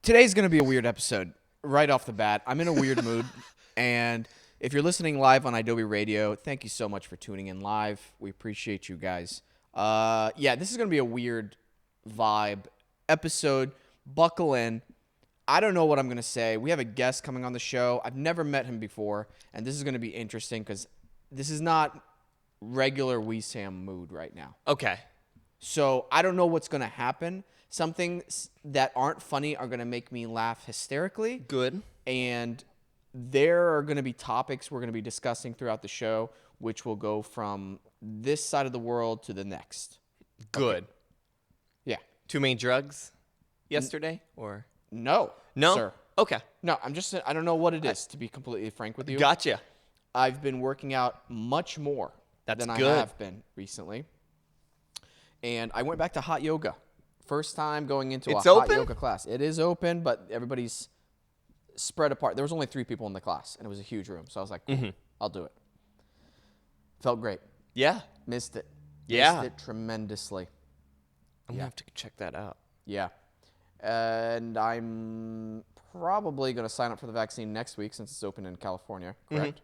Today's going to be a weird episode right off the bat. I'm in a weird mood, and if you're listening live on Adobe Radio, thank you so much for tuning in live. We appreciate you guys. This is going to be a weird vibe episode. Buckle in. I don't know what I'm going to say. We have a guest coming on the show. I've never met him before, and this is going to be interesting because this is not regular Wesam mood right now. Okay. So I don't know what's going to happen. Some things that aren't funny are going to make me laugh hysterically. Good. And there are going to be topics we're going to be discussing throughout the show, which will go from this side of the world to the next. Good. Okay. Yeah. Too many drugs yesterday or? No. No? Sir. Okay. No, I don't know what it is, to be completely frank with you. Gotcha. I've been working out much more than I have been recently. And I went back to hot yoga. First time going into a hot yoga class. It is open, but everybody's spread apart. There was only 3 people in the class, and it was a huge room. So I was like, cool, I'll do it. Felt great. Yeah. Missed it. Yeah. Missed it tremendously. I'm going to have to check that out. Yeah. And I'm probably going to sign up for the vaccine next week since it's open in California, correct?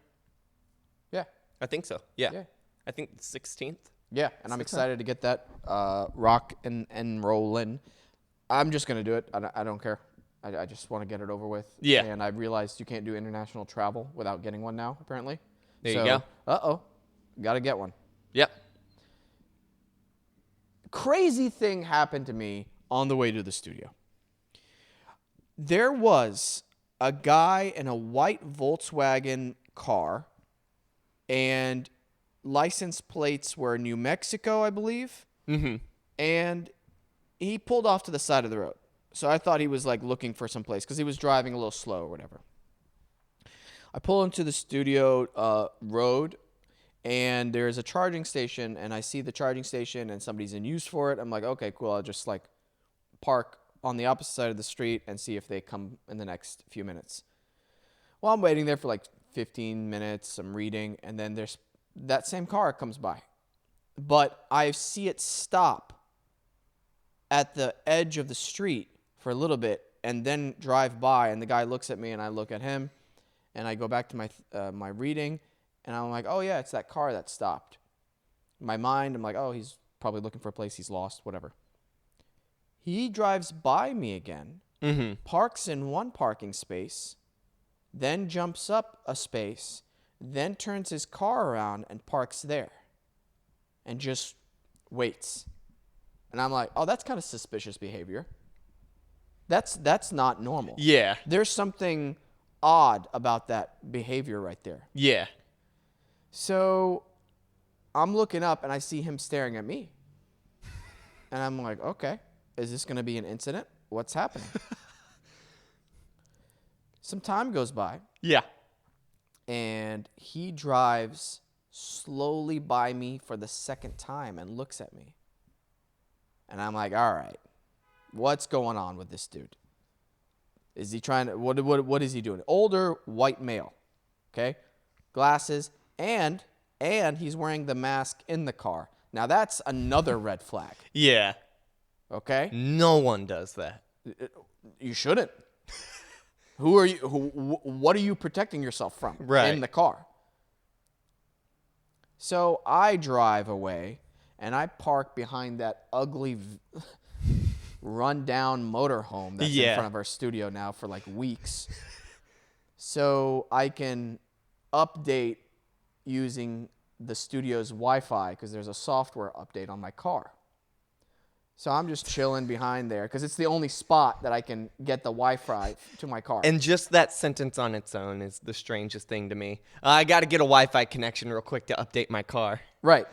Yeah. I think so. Yeah. I think the 16th. Yeah, and I'm excited to get that rock and rolling. I'm just going to do it. I don't care. I just want to get it over with. Yeah. And I realized you can't do international travel without getting one now, apparently. There you go. Uh-oh. Got to get one. Yep. Crazy thing happened to me on the way to the studio. There was a guy in a white Volkswagen car, and license plates were New Mexico, I believe. Mm-hmm. And he pulled off to the side of the road. So I thought he was like looking for some place because he was driving a little slow or whatever. I pull into the studio road, and there's a charging station, and I see the charging station and somebody's in use for it. I'm like, okay, cool. I'll just like park on the opposite side of the street and see if they come in the next few minutes. Well, I'm waiting there for like 15 minutes. I'm reading, and then there's that same car comes by. But I see it stop at the edge of the street for a little bit and then drive by, and the guy looks at me and I look at him, and I go back to my reading, and I'm like, oh yeah, it's that car that stopped. In my mind, I'm like, oh, he's probably looking for a place he's lost, whatever. He drives by me again, parks in one parking space, then jumps up a space, then turns his car around and parks there and just waits. And I'm like, oh, that's kind of suspicious behavior. That's not normal. Yeah. There's something odd about that behavior right there. Yeah. So I'm looking up, and I see him staring at me. And I'm like, okay, is this going to be an incident? What's happening? Some time goes by. Yeah. And he drives slowly by me for the second time and looks at me. And I'm like, all right, what's going on with this dude? Is he trying to, what is he doing? Older white male, okay? Glasses, and he's wearing the mask in the car. Now that's another red flag. Yeah. Okay? No one does that. You shouldn't. Who are you? What are you protecting yourself from in the car? So I drive away, and I park behind that ugly, run-down motorhome that's in front of our studio now for like weeks. So I can update using the studio's Wi-Fi because there's a software update on my car. So I'm just chilling behind there because it's the only spot that I can get the Wi-Fi to my car. And just that sentence on its own is the strangest thing to me. I got to get a Wi-Fi connection real quick to update my car. Right.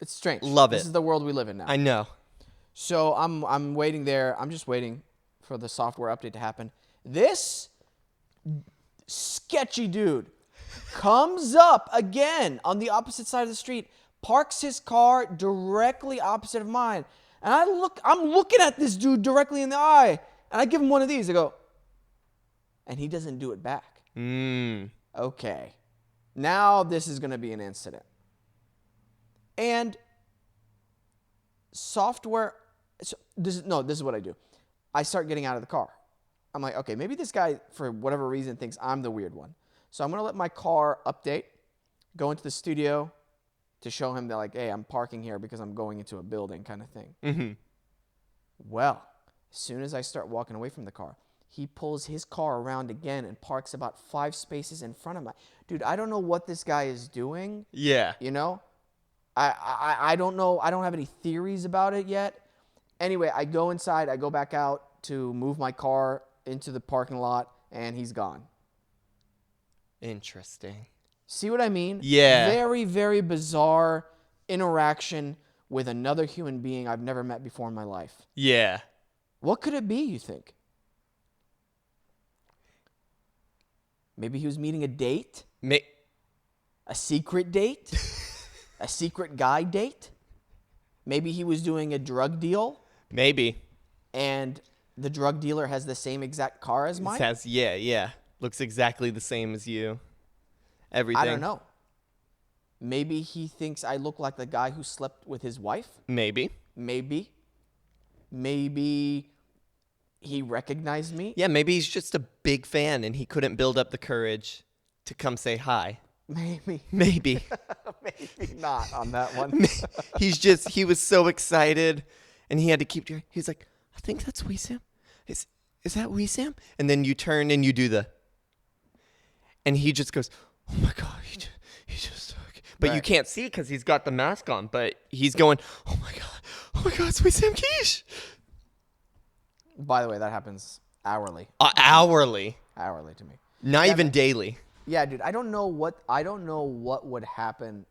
It's strange. Love it. This is the world we live in now. I know. So I'm waiting there. I'm just waiting for the software update to happen. This sketchy dude comes up again on the opposite side of the street, parks his car directly opposite of mine. And I'm looking at this dude directly in the eye, and I give him one of these. I go, and he doesn't do it back. Okay. Now this is going to be an incident. And software, this is what I do. I start getting out of the car. I'm like, okay, maybe this guy, for whatever reason, thinks I'm the weird one. So I'm going to let my car update, go into the studio to show him that, like, hey, I'm parking here because I'm going into a building kind of thing. Mm-hmm. Well, as soon as I start walking away from the car, he pulls his car around again and parks about 5 spaces in front of my... Dude, I don't know what this guy is doing. Yeah. You know? I don't know. I don't have any theories about it yet. Anyway, I go inside. I go back out to move my car into the parking lot, and he's gone. Interesting. See what I mean? Yeah. Very, very bizarre interaction with another human being I've never met before in my life. Yeah. What could it be, you think? Maybe he was meeting a date? A secret date? A secret guy date? Maybe he was doing a drug deal? Maybe. And the drug dealer has the same exact car as mine? Yeah. Looks exactly the same as you. Everything. I don't know. Maybe he thinks I look like the guy who slept with his wife? Maybe he recognized me? Yeah, maybe he's just a big fan and he couldn't build up the courage to come say hi. Maybe. Maybe. Maybe not on that one. He was so excited and he had to keep doing. He's like, I think that's Wesam. Is that Wesam? And then you turn and you do and he just goes, oh my God, he just. But you can't see because he's got the mask on. But he's going, oh my God, it's Wesam Quiche. By the way, that happens hourly. Hourly. Hourly to me. Not even daily. Yeah, dude. I don't know what would happen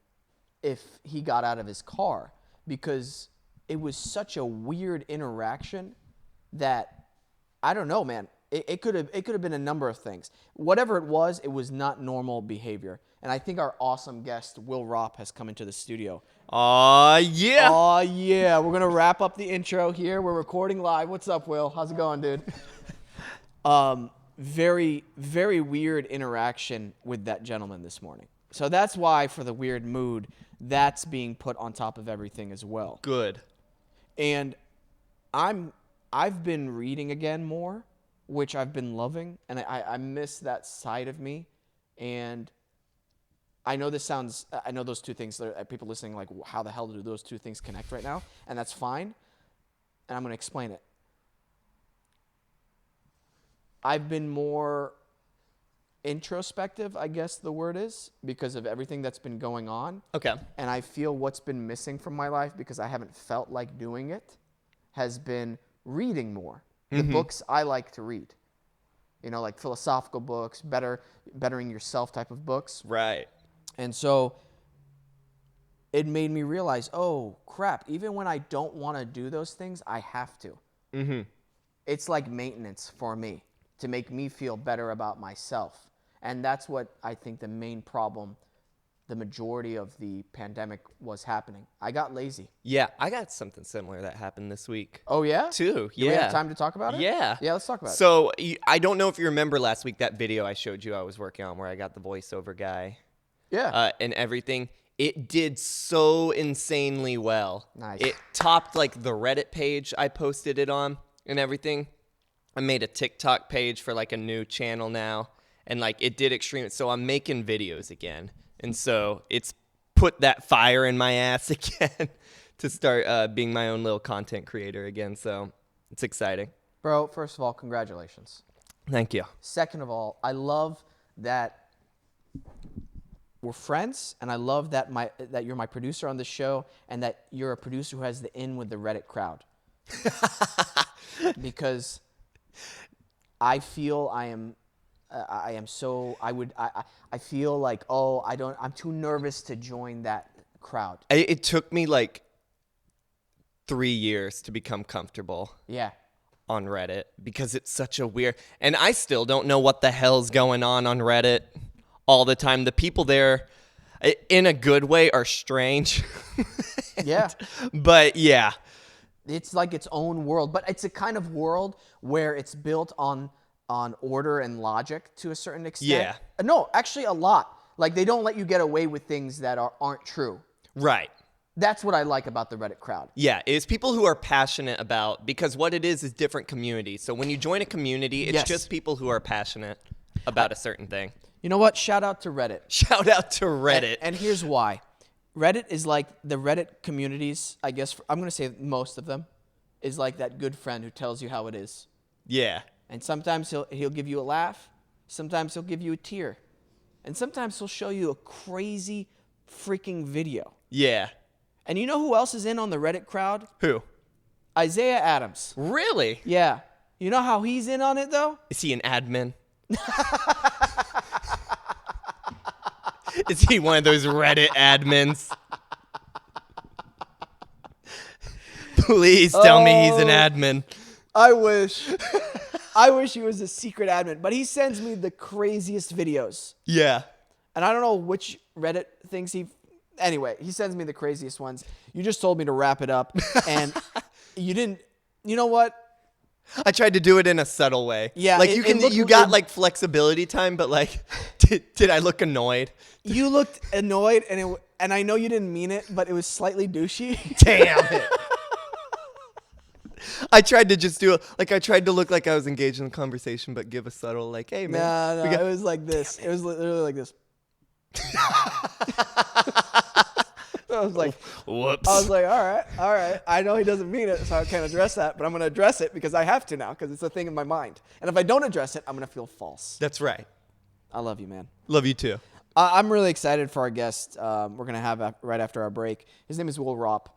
if he got out of his car, because it was such a weird interaction that I don't know, man. It could have been a number of things. Whatever it was not normal behavior. And I think our awesome guest, Will Ropp, has come into the studio. Yeah. Oh, yeah. We're going to wrap up the intro here. We're recording live. What's up, Will? How's it going, dude? Very, very weird interaction with that gentleman this morning. So that's why, for the weird mood, that's being put on top of everything as well. Good. And I've been reading again more, which I've been loving, and I miss that side of me. And I know those two things, people listening, like, how the hell do those two things connect right now? And that's fine, and I'm going to explain it. I've been more introspective, I guess the word is, because of everything that's been going on. Okay. And I feel what's been missing from my life, because I haven't felt like doing it, has been reading more. The books I like to read. You know, like philosophical books, bettering yourself type of books. Right. And so it made me realize, oh, crap, even when I don't want to do those things, I have to. Mm-hmm. It's like maintenance for me to make me feel better about myself. And that's what I think the main problem, the majority of the pandemic was happening. I got lazy. Yeah, I got something similar that happened this week. Oh, yeah? Too. Do we have time to talk about it? Yeah. Yeah, let's talk about it. So I don't know if you remember last week that video I showed you I was working on where I got the voiceover guy. Yeah. And everything. It did so insanely well. Nice. It topped like the Reddit page I posted it on and everything. I made a TikTok page for like a new channel now. And like it did extreme. So I'm making videos again. And so it's put that fire in my ass again to start being my own little content creator again. So it's exciting. Bro, first of all, congratulations. Thank you. Second of all, I love that we're friends, and I love that you're my producer on the show, and that you're a producer who has the in with the Reddit crowd. Because I feel I feel like, I'm too nervous to join that crowd. It took me like 3 years to become comfortable. Yeah. On Reddit, because it's such a weird, and I still don't know what the hell's going on Reddit all the time. The people there, in a good way, are strange. Yeah. But yeah. It's like its own world, but it's a kind of world where it's built on order and logic to a certain extent. Yeah. No, actually a lot. Like, they don't let you get away with things that aren't true. Right. That's what I like about the Reddit crowd. Yeah, it's people who are passionate about, because what it is different communities. So when you join a community, it's just people who are passionate about a certain thing. You know what? Shout out to Reddit. Shout out to Reddit. And here's why. Reddit is like the Reddit communities, I guess, I'm going to say most of them, is like that good friend who tells you how it is. Yeah. And sometimes he'll give you a laugh. Sometimes he'll give you a tear. And sometimes he'll show you a crazy freaking video. Yeah. And you know who else is in on the Reddit crowd? Who? Isaiah Adams. Really? Yeah. You know how he's in on it, though? Is he an admin? Is he one of those Reddit admins? Please tell me he's an admin. I wish. I wish he was a secret admin. But he sends me the craziest videos. Yeah. And I don't know which Reddit things Anyway, he sends me the craziest ones. You just told me to wrap it up. And you didn't. You know what? I tried to do it in a subtle way. Yeah, like you got like flexibility time, but like, did I look annoyed? You looked annoyed, and I know you didn't mean it, but it was slightly douchey. Damn it! I tried to just do it. Like I tried to look like I was engaged in a conversation, but give a subtle like, "Hey man." No, it was like this. It was literally like this. I was like, whoops. I was like, all right. I know he doesn't mean it, so I can't address that, but I'm going to address it because I have to now because it's a thing in my mind. And if I don't address it, I'm going to feel false. That's right. I love you, man. Love you too. I'm really excited for our guest we're going to have right after our break. His name is Will Ropp.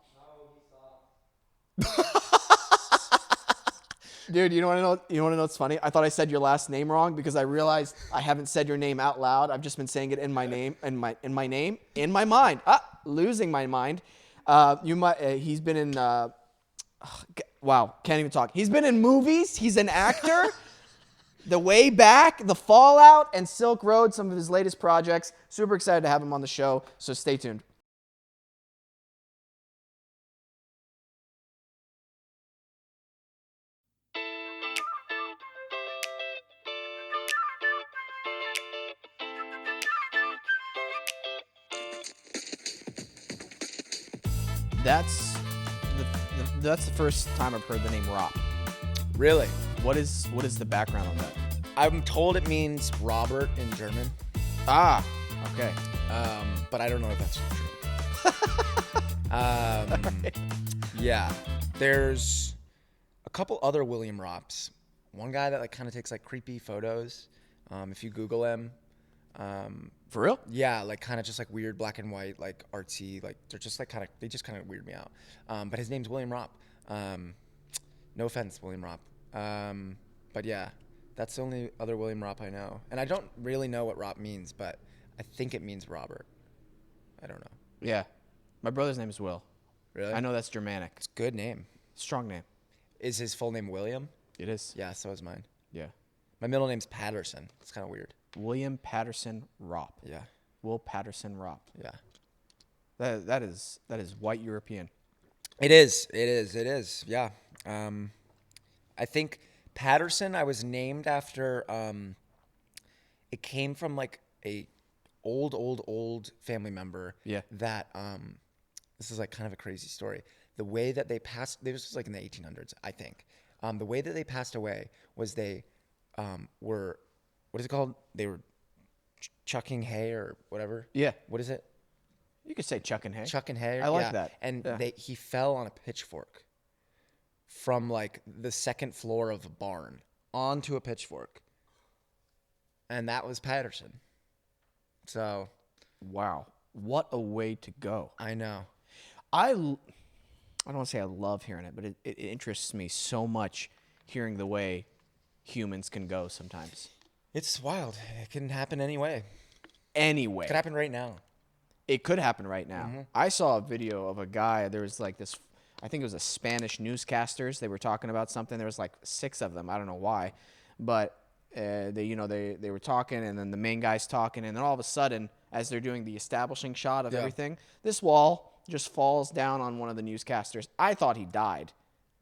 Dude, you want to know what's funny? I thought I said your last name wrong because I realized I haven't said your name out loud. I've just been saying it in my name, in my mind. Losing my mind. He's been in wow, can't even talk. He's been in movies. He's an actor. The Way Back, The Fallout, and Silk Road, some of his latest projects. Super excited to have him on the show, so stay tuned. That's the first time I've heard the name Ropp. Really? What is the background on that? I'm told it means Robert in German, Okay. but I don't know if that's true. Yeah. There's a couple other William Ropps. One guy that like kind of takes like creepy photos. If you Google him. For real? Yeah, like kind of just like weird black and white, like artsy, like they're just like they just kind of weird me out. But his name's William Ropp. No offense, William Ropp. But yeah, that's the only other William Ropp I know. And I don't really know what Ropp means, but I think it means Robert. I don't know. Yeah. My brother's name is Will. Really? I know that's Germanic. It's a good name. Strong name. Is his full name William? It is. Yeah, so is mine. Yeah. My middle name's Patterson. It's kind of weird. William Patterson Ropp. Yeah. Will Patterson Ropp. Yeah. That is white European. It is. Yeah. I think Patterson, I was named after, it came from like a old family member. Yeah. That, this is like kind of a crazy story. The way that they passed, this was like in the 1800s, I think. The way that they passed away was they were, what is it called? They were chucking hay or whatever. Yeah. What is it? You could say chucking hay. Chucking hay. I like yeah. that. And Yeah. he fell on a pitchfork from like the second floor of a barn onto a pitchfork. And that was Patterson. So. Wow. What a way to go. I know. I don't want to say I love hearing it, but it interests me so much hearing the way humans can go sometimes. It's wild. It can happen any way. Anyway. It could happen right now. It could happen right now. Mm-hmm. I saw a video of a guy. There was like this, I think it was a Spanish newscasters. They were talking about something. There was like 6 of them. I don't know why, but they were talking, and then the main guy's talking, and then all of a sudden, as they're doing the establishing shot of everything, this wall just falls down on one of the newscasters. I thought he died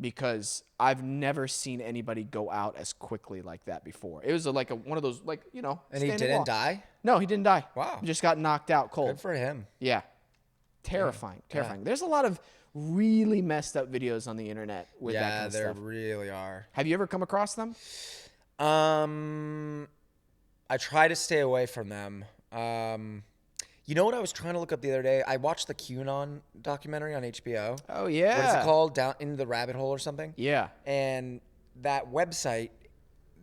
because I've never seen anybody go out as quickly like that before. It was like one of those, like, And he didn't die? No, he didn't die. Wow. He just got knocked out cold. Good for him. Yeah. Terrifying. Yeah. There's a lot of really messed up videos on the internet with that kind of there stuff. really are. Have you ever come across them? I try to stay away from them. You know what I was trying to look up the other day? I watched the QAnon documentary on HBO. Oh, yeah. What is it called? Down into the Rabbit Hole or something? Yeah. And that website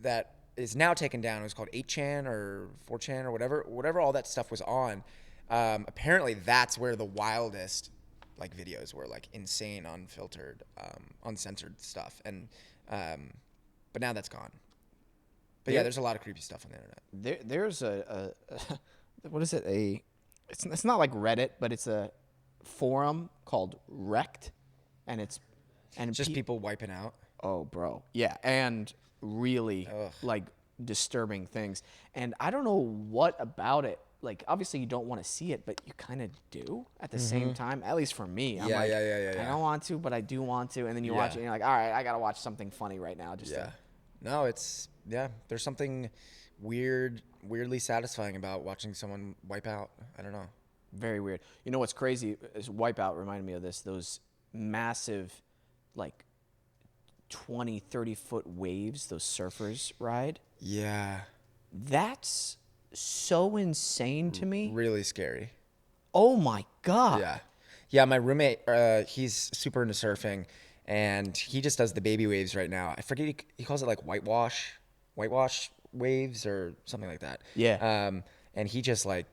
that is now taken down, it was called 8chan or 4chan or whatever all that stuff was on. Apparently that's where the wildest like videos were, like insane, unfiltered, uncensored stuff. And but now that's gone. But yeah, there's a lot of creepy stuff on the internet. There's a what is it? It's not like Reddit, but it's a forum called Wrecked, and it's Just people wiping out. Oh, bro. Yeah, and really like disturbing things. And I don't know what about it. Like, obviously you don't want to see it, but you kind of do at the same time. At least for me. I'm like, I don't want to, but I do want to. And then you watch it and you're like, all right, I got to watch something funny right now. No, there's something weirdly satisfying about watching someone wipe out. I don't know. Very weird. You know what's crazy is Wipeout reminded me of this. Those massive, like 20, 30-foot waves those surfers ride. Yeah. That's so insane to me. Really scary. Oh my God. Yeah. Yeah, my roommate, he's super into surfing, and he just does the baby waves right now. I forget, he calls it like whitewash waves or something like that. Yeah. And he just rides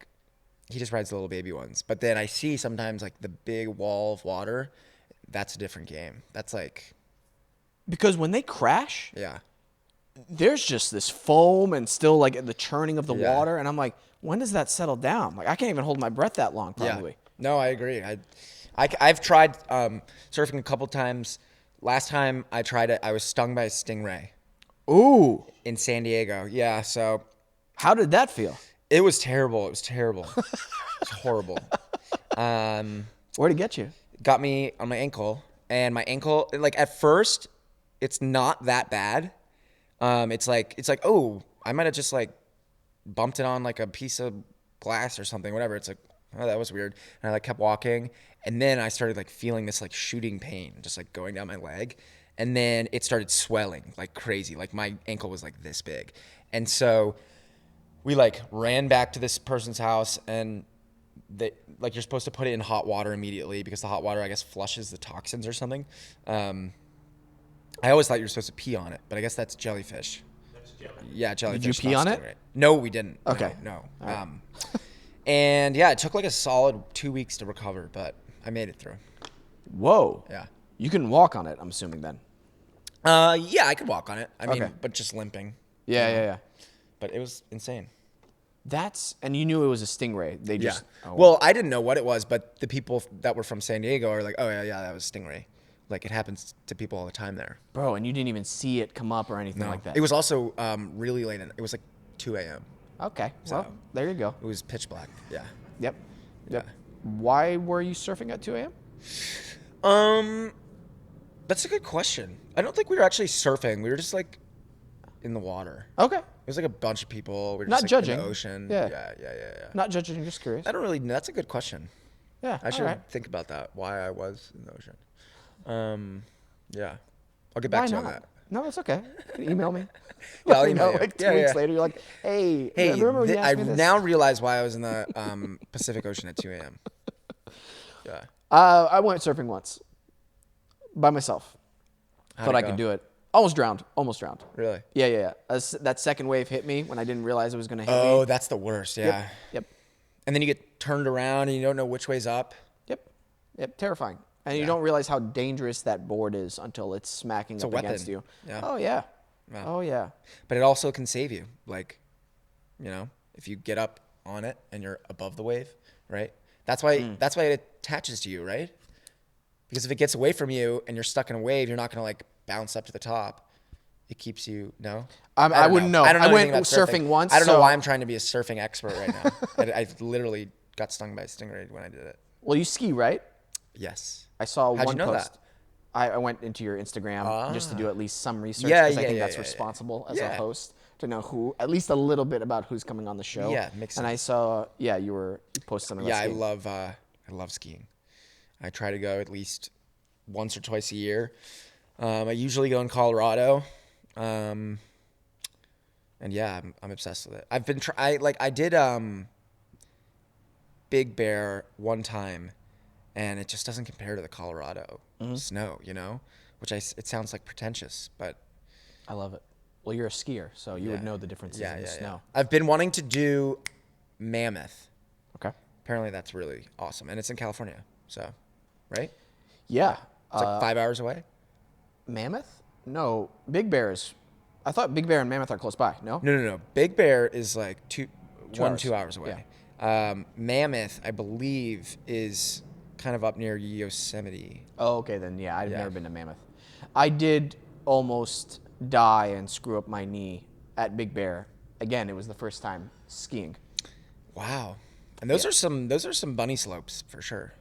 the little baby ones. But then I see sometimes like the big wall of water. That's a different game. That's like, because when they crash, yeah, there's just this foam and still like the churning of the Yeah. water. And I'm like, when does that settle down? Like, I can't even hold my breath that long, probably. Yeah. No, I agree. I've tried surfing a couple times. Last time I tried it, I was stung by a stingray Ooh. in San Diego. Yeah, so How did that feel? it was terrible. It was terrible. It was horrible. Where'd it get you? Got me on my ankle, and my ankle, like at first, it's not that bad. It's like, oh, I might have just like bumped it on like a piece of glass or something, whatever. It's like, oh, that was weird. And I like kept walking, and then I started like feeling this like shooting pain just like going down my leg, and then it started swelling like crazy. Like my ankle was like this big, and so we like ran back to this person's house, and they like, you're supposed to put it in hot water immediately because the hot water, I guess, flushes the toxins or something. I always thought you were supposed to pee on it, but I guess that's jellyfish. Yeah, jellyfish. Did you pee on it? Stingray. No, we didn't. Okay. No. And yeah, it took like a solid 2 weeks to recover, but I made it through. Whoa. Yeah. You can walk on it, I'm assuming then. Yeah, I could walk on it. I mean, Okay. but just limping. Yeah. But it was insane. And you knew it was a stingray. They just, Well, I didn't know what it was, but the people that were from San Diego are like, oh yeah, that was stingray. Like, it happens to people all the time there. bro, and you didn't even see it come up or anything like that. It was also really late. It was like 2 a.m. Okay. Well, there you go. It was pitch black. Yeah. Yep. Yeah. Why were you surfing at 2 a.m.? That's a good question. I don't think we were actually surfing. We were just like in the water. Okay. It was like a bunch of people. We were Not just like judging. in the ocean. Yeah. Yeah. Not judging, just curious. I don't really know. That's a good question. Yeah. I should all right. think about that. Why I was in the ocean. Yeah. I'll get back Why to you on not? that. No, it's okay. You can email me. Yeah, I'll Let me email know, you. like 2 Yeah, weeks yeah. later, you're like, hey, Hey, remember when you I asked me this? now realize why I was in the Pacific Ocean at 2 a.m. Yeah. I went surfing once by myself. How'd Thought it I go? could do it. Almost drowned. Really? Yeah. That second wave hit me when I didn't realize it was going to hit Oh, me. that's the worst. Yeah. Yep. And then you get turned around and you don't know which way's up. Yep. Terrifying. And you Yeah. don't realize how dangerous that board is until it's smacking a up weapon. against you. Yeah. Oh, yeah. Yeah. Oh, yeah. But it also can save you. Like, you know, if you get up on it and you're above the wave, right? That's why it attaches to you, right? Because if it gets away from you and you're stuck in a wave, you're not going to like bounce up to the top. It keeps you, no? I don't wouldn't know. I don't know I went anything about surfing once, I don't know so- why I'm trying to be a surfing expert right now. I literally got stung by a stingray when I did it. Well, you ski, right? Yes. I saw How'd one you know post. that? I went into your Instagram just to do at least some research Yeah, because I yeah, think yeah, that's yeah, yeah. responsible as a Yeah. host to know at least a little bit about who's coming on the show. Yeah, makes And I sense. saw, you posted something Yeah, about skiing. I love skiing. I try to go at least once or twice a year. I usually go in Colorado. And yeah, I'm obsessed with it. I've been I did Big Bear one time, and it just doesn't compare to the Colorado snow, you know? It sounds like pretentious, but I love it. Well, you're a skier, so you would know the differences in the snow. I've been wanting to do Mammoth. Okay. Apparently that's really awesome, and it's in California, so, right? Yeah. It's like 5 hours away. Mammoth? No, Big Bear is. I thought Big Bear and Mammoth are close by. No. No. Big Bear is like 2 hours. hours away. Mammoth, I believe, is kind of up near Yosemite. Oh, okay, then yeah, I've never been to Mammoth. I did almost die and screw up my knee at Big Bear. Again, it was the first time skiing. Wow. And those are some bunny slopes for sure.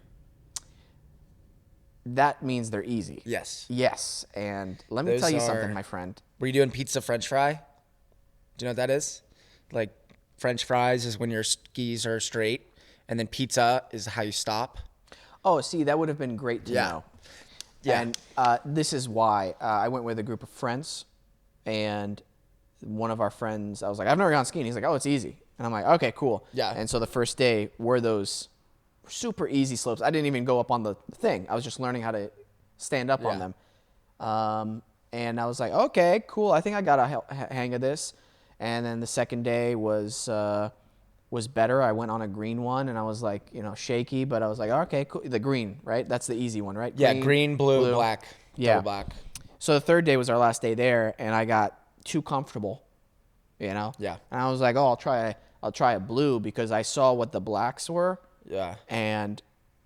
That means they're easy. Yes. Yes, and let me tell you something, my friend. Were you doing pizza French fry? Do you know what that is? Like French fries is when your skis are straight, and then pizza is how you stop. Oh, see, that would have been great to know. Yeah. And this is why I went with a group of friends, and one of our friends, I was like, I've never gone skiing. He's like, oh, it's easy. And I'm like, okay, cool. Yeah. And so the first day were those super easy slopes. I didn't even go up on the thing. I was just learning how to stand up on them. And I was like, okay, cool. I think I got a hang of this. And then the second day was better. I went on a green one, and I was like, shaky, but I was like, okay, cool. The green, right? That's the easy one, right? Yeah, green, blue, black. Yeah. Double black. So the third day was our last day there, and I got too comfortable, Yeah. And I was like, oh, I'll try a blue because I saw what the blacks were. Yeah. And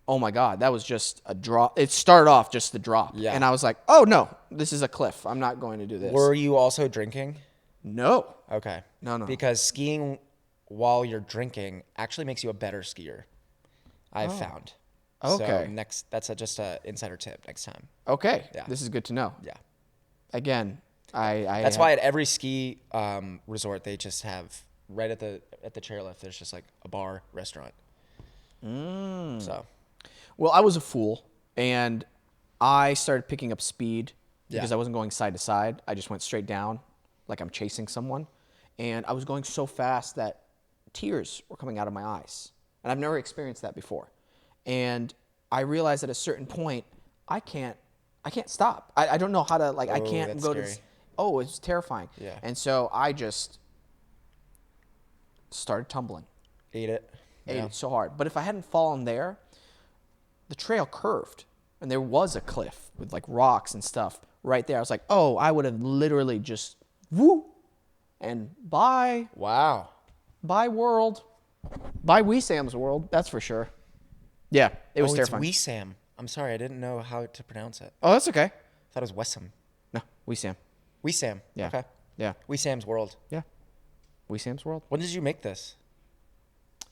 oh my God, that was just a drop. It started off just the drop. Yeah. And I was like, oh no, this is a cliff. I'm not going to do this. Were you also drinking? No. Okay. No. Because skiing while you're drinking actually makes you a better skier. I've found. Okay. So that's just a insider tip next time. Okay. Yeah. This is good to know. Yeah. Again, That's why at every ski resort they just have right at the chairlift. There's just like a bar restaurant. So. Well, I was a fool, and I started picking up speed because Yeah. I wasn't going side to side. I just went straight down, like I'm chasing someone, and I was going so fast that tears were coming out of my eyes, and I've never experienced that before. And I realized at a certain point, I can't stop. I don't know how to I can't that's go scary. to. Oh, it's terrifying. Yeah. And so I just started tumbling. Ate it. Ate Yeah. it so hard. But if I hadn't fallen there, the trail curved, and there was a cliff with like rocks and stuff right there. I was like, oh, I would have literally just woo, and bye Wow. world, bye Wesam's world. That's for sure. Yeah, it was terrifying. It's Wesam. I'm sorry, I didn't know how to pronounce it. Oh, that's okay. I thought it was Wesam. No, Wesam. Wesam. Yeah. Okay. Yeah, Wesam's World. yeah. Wesam's world. When did you make this?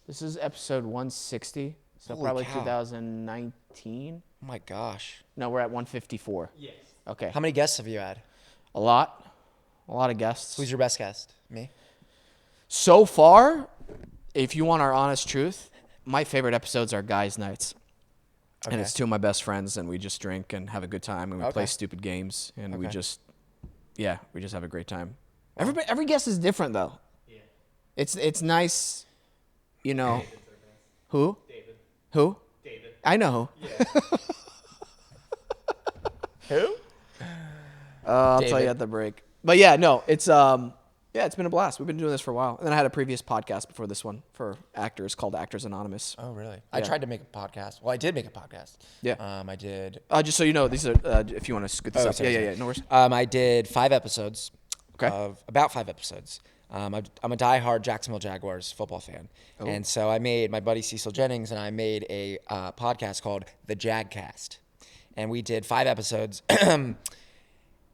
This is episode 160, so Holy probably cow. 2019. Oh my gosh. No, we're at 154. Yes. Okay. How many guests have you had? A lot of guests. Who's your best guest? Me? So far, if you want our honest truth, my favorite episodes are guys' nights. And Okay. it's two of my best friends, and we just drink and have a good time, and we play Okay. stupid games, and we Okay. just have a great time. Every guest is different, though. Yeah. It's nice, Who? David. Who? David. I know who. Yeah. Who? I'll tell you David. at the break. But yeah, no, it's it's been a blast. We've been doing this for a while. And then I had a previous podcast before this one for actors called Actors Anonymous. Oh, really? I Yeah. tried to make a podcast. Well, I did make a podcast. Yeah. I did. Just so you know, these are if you want to scoot this Oh, up. sorry, Yeah, sorry. yeah. No worries. I did 5 episodes. Okay. Of about 5 episodes. I'm a diehard Jacksonville Jaguars football fan, and so my buddy Cecil Jennings and I made a podcast called The Jagcast, and we did 5 episodes,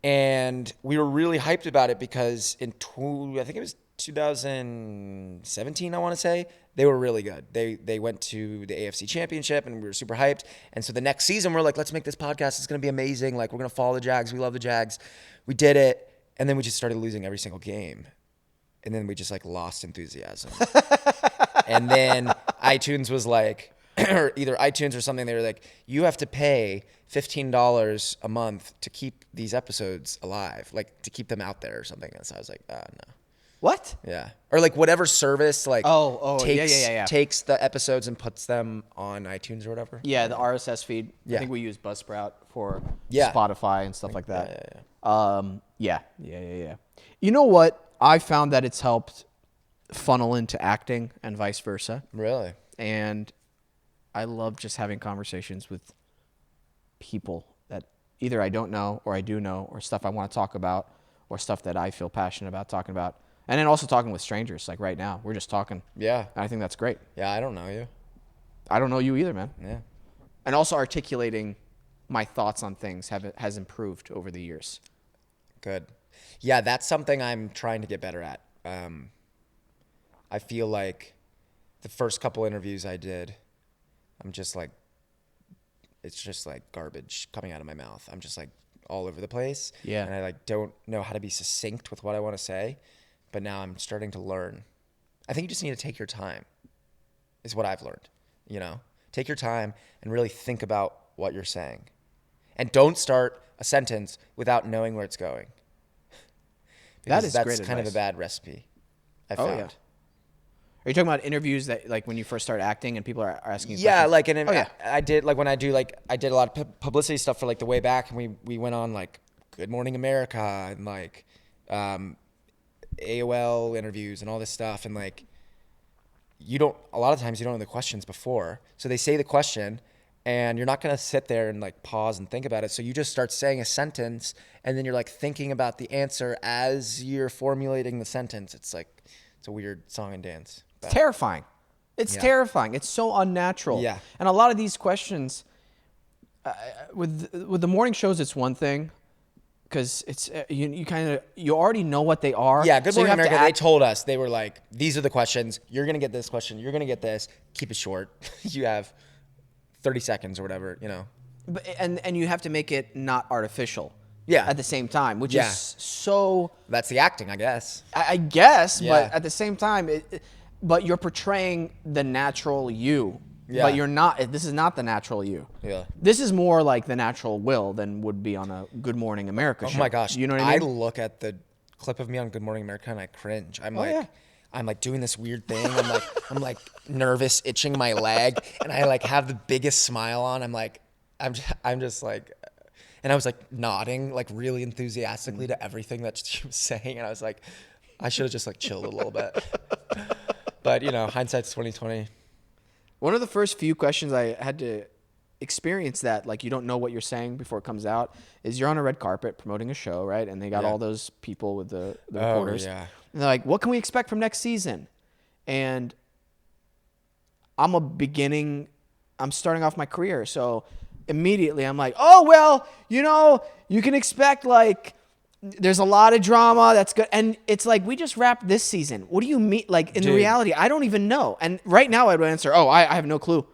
and we were really hyped about it because I think it was 2017, I want to say, they were really good. They went to the AFC Championship, and we were super hyped. And so the next season, we're like, let's make this podcast. It's going to be amazing. Like, we're going to follow the Jags. We love the Jags. We did it, and then we just started losing every single game. And then we just, like, lost enthusiasm. And then iTunes was like, or either iTunes or something. They were like, you have to pay $15 a month to keep these episodes alive, like to keep them out there or something. And so I was like, no. What? Yeah. Or like whatever service like takes takes the episodes and puts them on iTunes or whatever. Yeah, the RSS feed. Yeah. I think we use Buzzsprout for Yeah. Spotify and stuff like that. Yeah. Yeah. You know what? I found that it's helped funnel into acting and vice versa. Really? And I love just having conversations with people that either I don't know or I do know, or stuff I want to talk about, or stuff that I feel passionate about talking about. And then also talking with strangers, like right now. We're just talking. Yeah. And I think that's great. Yeah, I don't know you. I don't know you either, man. Yeah. And also articulating my thoughts on things has improved over the years. Good. Yeah, that's something I'm trying to get better at. I feel like the first couple interviews I did, I'm just like, it's just like garbage coming out of my mouth. I'm just like all over the place. Yeah. And I like don't know how to be succinct with what I want to say. But now I'm starting to learn. I think you just need to take your time, is what I've learned. You know, take your time and really think about what you're saying. And don't start a sentence without knowing where it's going. Because That's kind advice. of a bad recipe, I Oh, found. yeah. Are you talking about interviews that, like, when you first start acting and people are asking you Yeah, questions? like, and Oh, yeah. I did, like, when I do, like, I did a lot of publicity stuff for, like, the way back, and we went on, like, Good Morning America, and, like, AOL interviews and all this stuff. And, like, a lot of times you don't know the questions before. So they say the question, and you're not going to sit there and, like, pause and think about it. So you just start saying a sentence, and then you're, like, thinking about the answer as you're formulating the sentence. It's, like, it's a weird song and dance. It's terrifying. It's terrifying. It's so unnatural. Yeah. And a lot of these questions, with the morning shows, it's one thing, because it's you already know what they are. Yeah, Good so you Morning have to America, they act- told us, they were like, these are the questions. You're going to get this question. You're going to get this. Keep it short. You have 30 seconds or whatever, you know. and you have to make it not artificial. Yeah. At the same time, which Yeah. is so. That's the acting, I guess. I guess, Yeah. but at the same time, but you're portraying the natural you. Yeah. But you're not. This is not the natural you. Yeah. This is more like the natural Will than would be on a Good Morning America show. Oh my gosh. You know what I mean? I look at the clip of me on Good Morning America and I cringe. I'm yeah. I'm like doing this weird thing. I'm like nervous, itching my leg, and I like have the biggest smile on. I'm just like, and I was like nodding like really enthusiastically to everything that she was saying, and I was like, I should have just like chilled a little bit. But you know, hindsight's 2020. One of the first few questions I had to experience that, like, you don't know what you're saying before it comes out, is you're on a red carpet promoting a show, right? And they got all those people with the reporters. Yeah. And they're like, what can we expect from next season? And I'm starting off my career. So immediately I'm like, oh, well, you know, you can expect, like, there's a lot of drama. That's good. And it's like, we just wrapped this season. What do you mean? Like, in reality, I don't even know. And right now I would answer, I have no clue.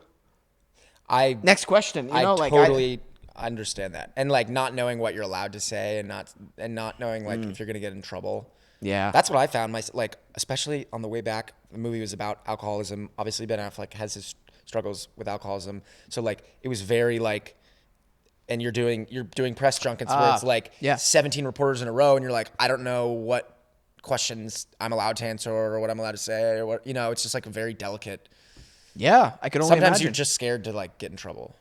Next question. I totally understand that. And like not knowing what you're allowed to say and not knowing like if you're going to get in trouble. Yeah. That's what I found like, especially on the way back, the movie was about alcoholism. Obviously Ben Affleck has his struggles with alcoholism. So like, it was very like, and you're doing press junkets where it's like 17 reporters in a row and you're like, I don't know what questions I'm allowed to answer or what I'm allowed to say or what, you know, it's just like a very delicate. Yeah. I can only Sometimes imagine. you're just scared to like get in trouble.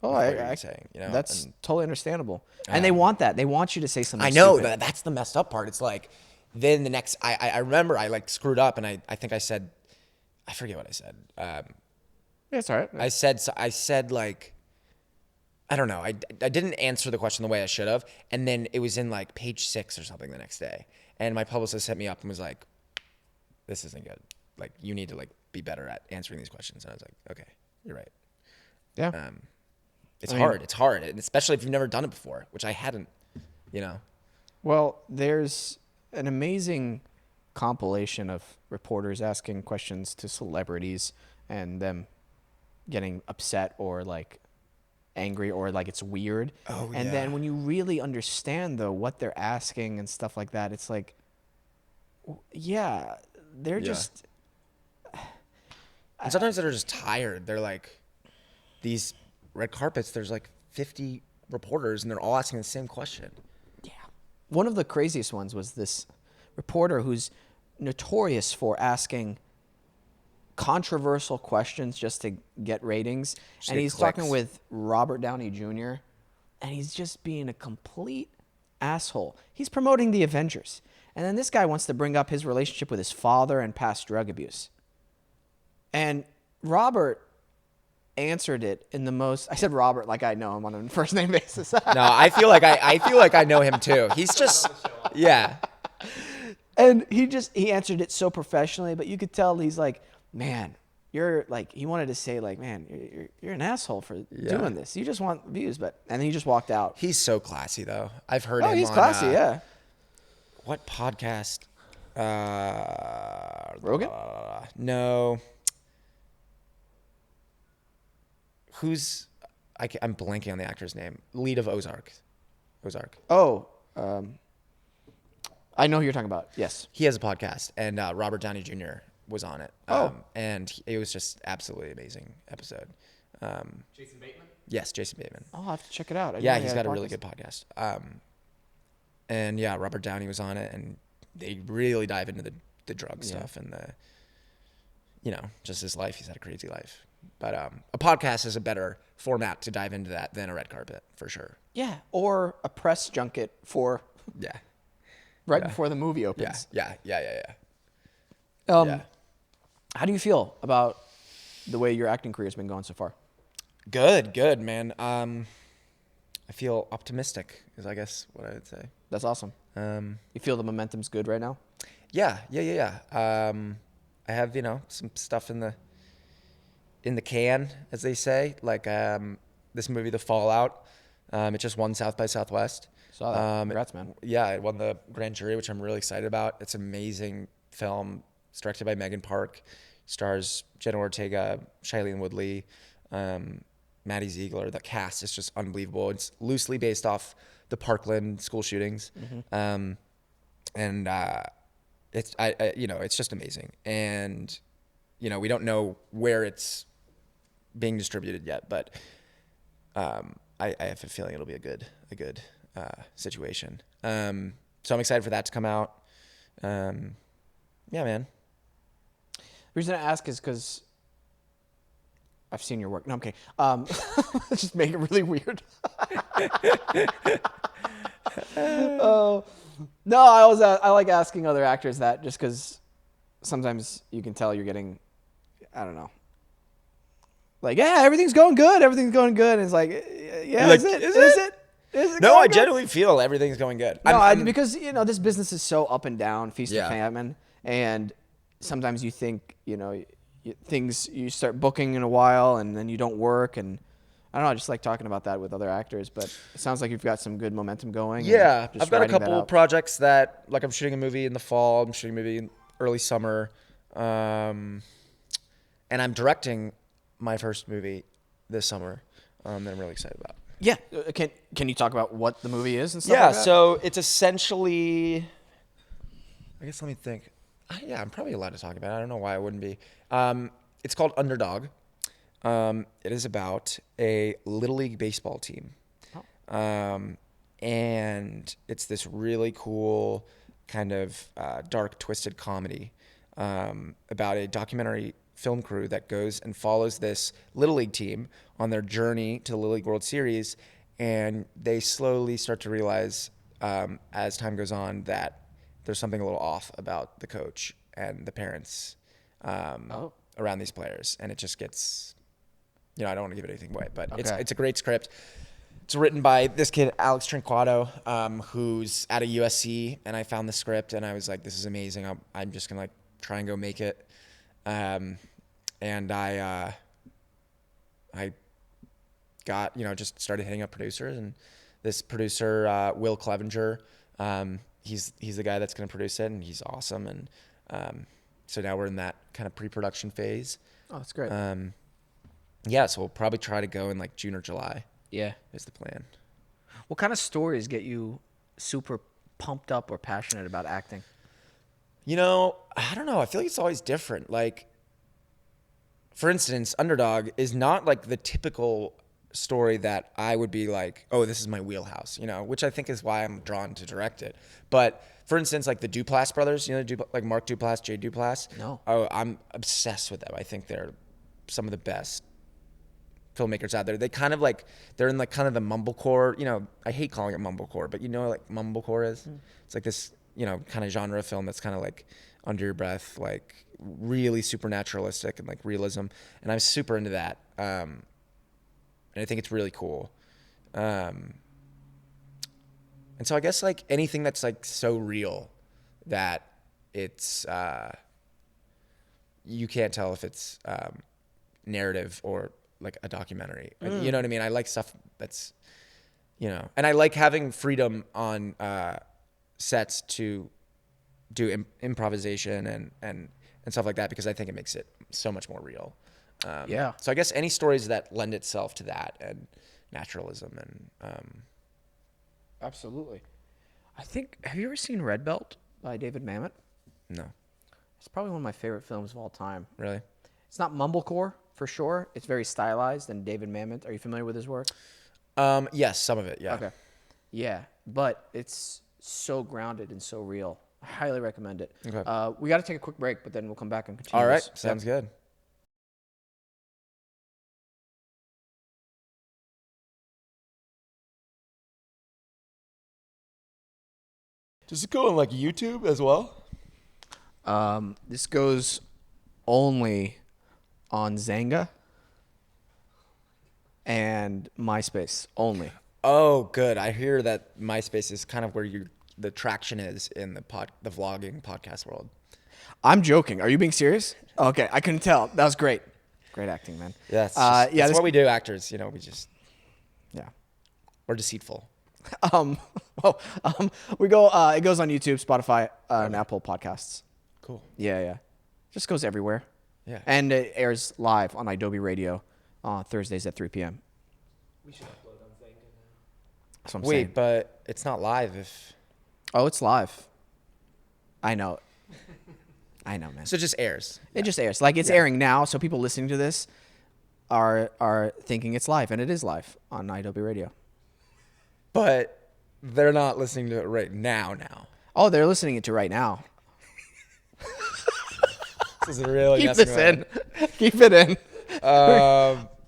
Oh, I'm saying, you know, that's totally understandable. And they want that. They want you to say something I know stupid. that's the messed up part. It's like, then the next, I remember I like screwed up and I think I said, I forget what I said. Yeah, it's all right. I said like, I don't know. I didn't answer the question the way I should have. And then it was in like page 6 or something the next day. And my publicist hit me up and was like, this isn't good. Like, you need to like be better at answering these questions. And I was like, okay, you're right. Yeah. It's hard. It's hard. And especially if you've never done it before, which I hadn't, you know. Well, there's an amazing compilation of reporters asking questions to celebrities and them getting upset or like angry or like it's weird. Oh, and yeah. then when you really understand though what they're asking and stuff like that, it's like, yeah, they're just. And sometimes they're just tired. They're like, these red carpets, there's like 50 reporters, and they're all asking the same question. Yeah. One of the craziest ones was this reporter who's notorious for asking controversial questions just to get ratings. Just And get he's clicks. talking with Robert Downey Jr., and he's just being a complete asshole. He's promoting the Avengers. And then this guy wants to bring up his relationship with his father and past drug abuse. And Robert answered it in the most, I said Robert like I know him on a first name basis. No, I feel like I know him too. He's just, yeah. And he answered it so professionally, but you could tell he's like, man, you're like, he wanted to say like, man, you're an asshole for doing this. You just want views, and then he just walked out. He's so classy though. I've heard Oh, him he's on, classy, yeah. What podcast? Rogan? No. Who's, I'm blanking on the actor's name. Lead of Ozark. Oh, I know who you're talking about. Yes. He has a podcast, and Robert Downey Jr. was on it. And it was just absolutely amazing episode. Jason Bateman? Yes, Jason Bateman. I'll have to check it out. I Yeah, know he he's had got a really good podcast. And yeah, Robert Downey was on it, and they really dive into the drug stuff and just his life. He's had a crazy life. But a podcast is a better format to dive into that than a red carpet, for sure. Yeah, or a press junket for Yeah. before the movie opens. Yeah. How do you feel about the way your acting career has been going so far? Good, man. I feel optimistic is, I guess, what I would say. That's awesome. You feel the momentum's good right now? Yeah. I have, some stuff in the can, as they say, like this movie, The Fallout. It just won South by Southwest. Saw that. Congrats, man. Yeah, it won the grand jury, which I'm really excited about. It's an amazing film. It's directed by Megan Park. Stars Jenna Ortega, Shailene Woodley, Maddie Ziegler. The cast is just unbelievable. It's loosely based off the Parkland school shootings, it's just amazing. And we don't know where it's being distributed yet, but I have a feeling it'll be a good situation. So I'm excited for that to come out. Yeah, man. The reason I ask is because I've seen your work. No, I'm kidding. Let's just make it really weird. No, I like asking other actors that just because sometimes you can tell you're getting, I don't know. Like, yeah, everything's going good. And it's like, yeah, Like, is it? is Is it? it No, going I good? genuinely feel everything's going good. No, because this business is so up and down, feast Yeah. or famine, and sometimes you think you start booking in a while and then you don't work, and I don't know. I just like talking about that with other actors, but it sounds like you've got some good momentum going. Yeah, and just I've got a riding that couple out. projects that, like, I'm shooting a movie in the fall. I'm shooting a movie in early summer, and I'm directing my first movie this summer that I'm really excited about. Yeah, can you talk about what the movie is and stuff? Yeah, like that? so it's essentially, I guess, let me think. Yeah, I'm probably allowed to talk about it. I don't know why I wouldn't be. It's called Underdog. It is about a Little League baseball team. And it's this really cool kind of dark, twisted comedy about a documentary film crew that goes and follows this Little League team on their journey to the Little League World Series. And they slowly start to realize as time goes on that there's something a little off about the coach and the parents around these players. And it just gets, I don't want to give anything away, but it's a great script. It's written by this kid, Alex Trinquato, who's at a USC, and I found the script and I was like, this is amazing. I'm just going to try and go make it. And I got, just started hitting up producers, and this producer, Will Clevenger, he's the guy that's going to produce it, and he's awesome. And so now we're in that kind of pre-production phase. Oh, that's great. Yeah, so we'll probably try to go in June or July. Yeah. Is the plan. What kind of stories get you super pumped up or passionate about acting? I don't know. I feel like it's always different. for instance, Underdog is not like the typical story that I would be like, oh, this is my wheelhouse, you know, which I think is why I'm drawn to direct it. But for instance, like the Duplass brothers, you know, like Mark Duplass, Jay Duplass. No. Oh, I'm obsessed with them. I think they're some of the best filmmakers out there. They kind of like, they're in like kind of the mumblecore, you know, I hate calling it mumblecore, but you know, like mumblecore is, it's like this, you know, kind of genre film that's kind of like under your breath, like really supernaturalistic and like realism. And I'm super into that. And I think it's really cool. And so I guess like anything that's like so real that it's, you can't tell if it's narrative or like a documentary. You know what I mean? I like stuff that's, you know, and I like having freedom on sets to do improvisation and stuff like that, because I think it makes it so much more real. So I guess any stories that lend itself to that and naturalism and Absolutely. I think, have you ever seen Red Belt by David Mamet? no, It's probably one of my favorite films of all time. really. It's not mumblecore for sure. It's very stylized. And David Mamet, are you familiar with his work? Yes, some of it. Yeah. Okay. Yeah, but it's so grounded and so real. I highly recommend it. Okay. We got to take a quick break, but then we'll come back and continue. All right. this. Sounds good. Does it go on like YouTube as well? This goes only on Zanga and MySpace only. Oh, good. I hear that MySpace is kind of where the traction is in the vlogging podcast world. I'm joking. Are you being serious? Okay, I couldn't tell. That was great. Great acting, man. Yeah, that's what we do, actors. You know, Yeah. we're deceitful. We go. It goes on YouTube, Spotify, and Apple Podcasts. Cool. Yeah. Just goes everywhere. Yeah. And it airs live on Adobe Radio Thursdays at 3 p.m. We should upload on Zanga now. That's what I'm Wait, saying. but it's not live if. Oh, it's live. I know. I know, man. So it just airs. It just airs. Like it's airing now, so people listening to this are thinking it's live, and it is live on Adobe Radio. But they're not listening to it right now. Oh, they're listening to it right now. This is really Keep messing this around. in. Keep it in.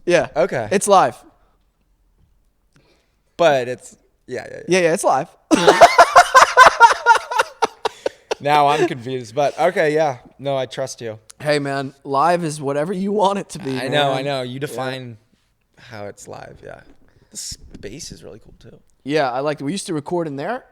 Yeah. Okay. It's live. But it's yeah. Yeah, it's live. Now I'm confused, but okay, yeah. No, I trust you. Hey, man, live is whatever you want it to be. I man. know. You define how it's live. Yeah. The space is really cool too. Yeah, I liked it. We used to record in there,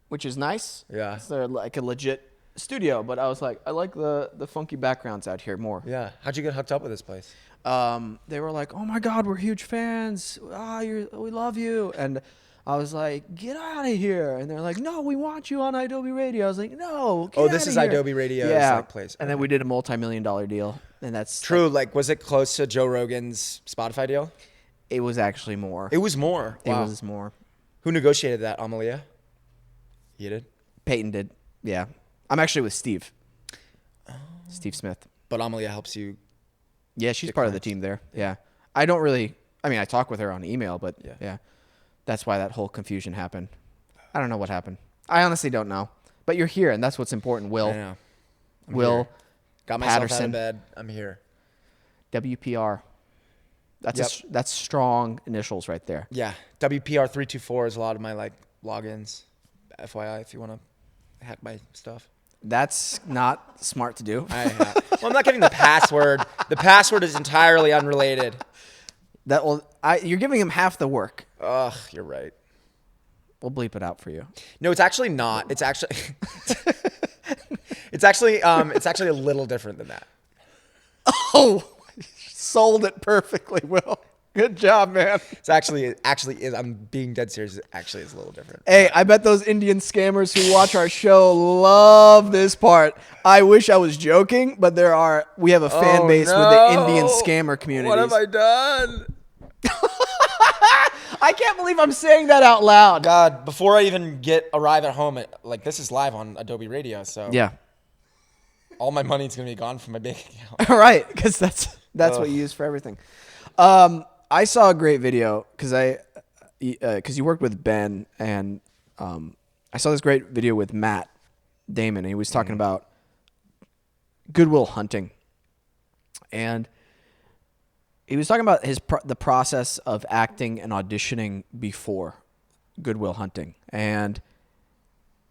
which is nice. Yeah. It's like a legit studio, but I was like, I like the funky backgrounds out here more. Yeah. How'd you get hooked up with this place? They were like, "Oh my God, we're huge fans. We love you." And I was like, "Get out of here!" And they're like, "No, we want you on Adobe Radio." I was like, "No." Get This outta is here." Adobe Radio's Yeah. like place. And then we did a multi-million-dollar deal, and that's True. Like, was it close to Joe Rogan's Spotify deal? It was actually more. It was more. It Wow. was more. Who negotiated that? Amalia? You did? Peyton did. Yeah, I'm actually with Steve. Steve Smith. But Amalia helps you. Yeah, she's part of the team there. Yeah. I don't really, I mean, I talk with her on email, but yeah. That's why that whole confusion happened. I don't know what happened. I honestly don't know. But you're here, and that's what's important, Will. I know. I'm Will here. Got myself out Patterson. of bed. I'm here. WPR. That's strong initials right there. Yeah. WPR324 is a lot of my like logins. FYI, if you want to hack my stuff. That's not smart to do. Well, I'm not giving the password. The password is entirely unrelated. You're giving him half the work. Ugh, you're right. We'll bleep it out for you. No, it's actually not. It's actually it's actually a little different than that. Oh, sold it perfectly, Will. Good job, man. It's actually is. I'm being dead serious. It actually is a little different. Hey, I bet those Indian scammers who watch our show love this part. I wish I was joking, but we have a fan base with the Indian scammer community. What have I done? I can't believe I'm saying that out loud. God, before I even arrive at home, this is live on Adobe Radio, so Yeah. all my money's gonna be gone from my bank account. All right, because that's That's what you use for everything. I saw a great video because you worked with Ben, and I saw this great video with Matt Damon, and he was talking about Good Will Hunting, and he was talking about the process of acting and auditioning before Good Will Hunting, and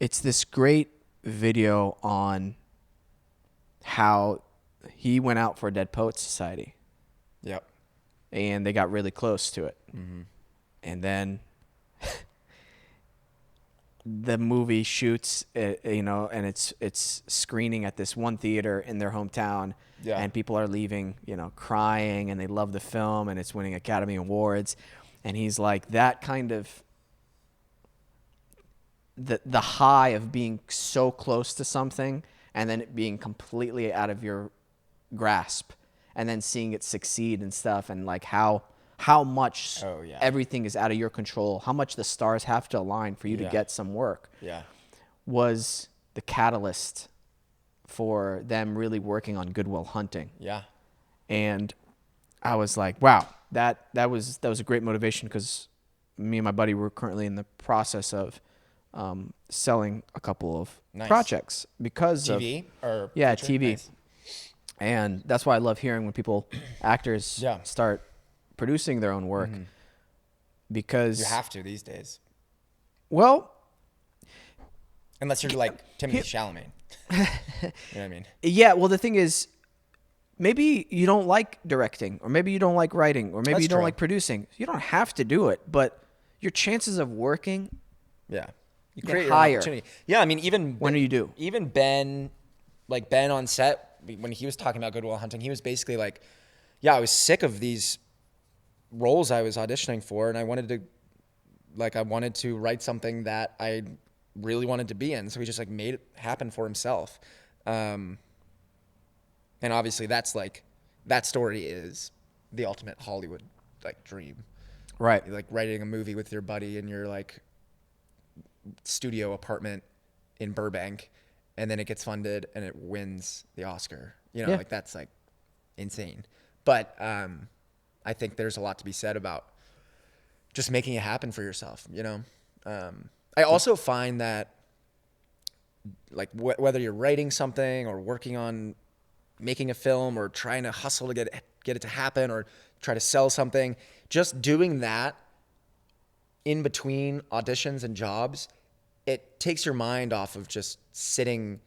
it's this great video on how he went out for Dead Poets Society. Yep. And they got really close to it. Mm-hmm. And then the movie shoots, and it's screening at this one theater in their hometown. Yeah. And people are leaving, crying, and they love the film, and it's winning Academy Awards. And he's like, that kind of the high of being so close to something and then it being completely out of your grasp, and then seeing it succeed and stuff, and like how much everything is out of your control, how much the stars have to align for you to get some work, was the catalyst for them really working on Good Will Hunting. Yeah. And I was like, wow, that was a great motivation, because me and my buddy were currently in the process of selling a couple of projects because TV or TV. Nice. And that's why I love hearing when actors start producing their own work, because you have to these days. Well, unless you're like Timothée Chalamet. You know what I mean? Yeah. Well, the thing is, maybe you don't like directing, or maybe you don't like writing, or maybe you don't like producing. You don't have to do it, but your chances of working, you get create your higher. opportunity. Yeah, I mean, even when you do, even Ben on set, when he was talking about Good Will Hunting, he was basically like, I was sick of these roles I was auditioning for, and I wanted to write something that I really wanted to be in. So he just like made it happen for himself. And obviously that's like, that story is the ultimate Hollywood like dream, right? Like writing a movie with your buddy in your like studio apartment in Burbank, and then it gets funded and it wins the Oscar. Like that's like insane. But I think there's a lot to be said about just making it happen for yourself. I also find that like whether you're writing something or working on making a film or trying to hustle to get it to happen or try to sell something, just doing that in between auditions and jobs, it takes your mind off of just sitting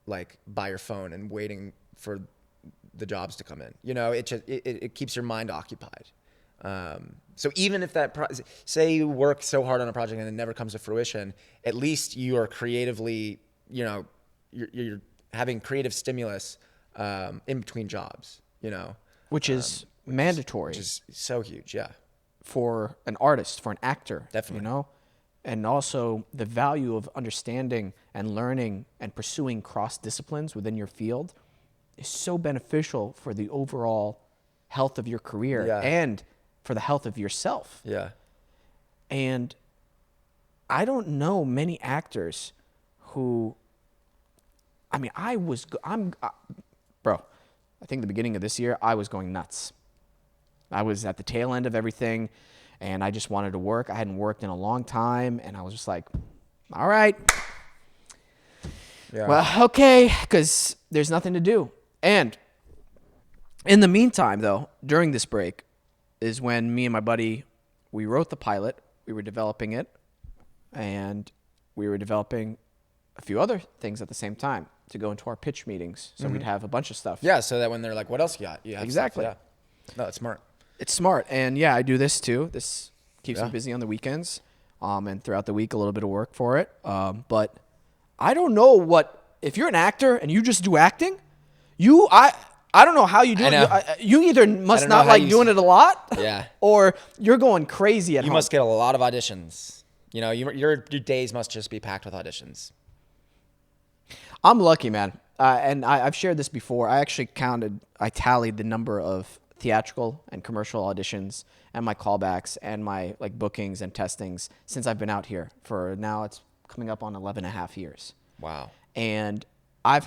like by your phone and waiting for the jobs to come in. It keeps your mind occupied. So even if say you work so hard on a project and it never comes to fruition, at least you are creatively, you're having creative stimulus in between jobs, which is mandatory, which is so huge. Yeah. For an artist, for an actor, definitely. And also the value of understanding and learning and pursuing cross disciplines within your field is so beneficial for the overall health of your career and for the health of yourself. Yeah. And I don't know many actors who, I mean, bro, I think the beginning of this year, I was going nuts. I was at the tail end of everything, and I just wanted to work. I hadn't worked in a long time, and I was just like, all right. Yeah. Well, okay, because there's nothing to do. And in the meantime, though, during this break is when me and my buddy, we wrote the pilot, we were developing it, and we were developing a few other things at the same time to go into our pitch meetings. So we'd have a bunch of stuff. Yeah, so that when they're like, what else you got? You have exactly. Stuff. Yeah. No, it's smart. It's smart. And yeah, I do this too. This keeps me busy on the weekends, and throughout the week, a little bit of work for it. But I don't know if you're an actor and you just do acting, I don't know how you do it. You either must not like doing it a lot, or you're going crazy at home. You must get a lot of auditions. Your days must just be packed with auditions. I'm lucky, man. And I've shared this before. I actually tallied the number of theatrical and commercial auditions and my callbacks and my like bookings and testings since I've been out here for now. It's coming up on 11 and a half years. Wow. And I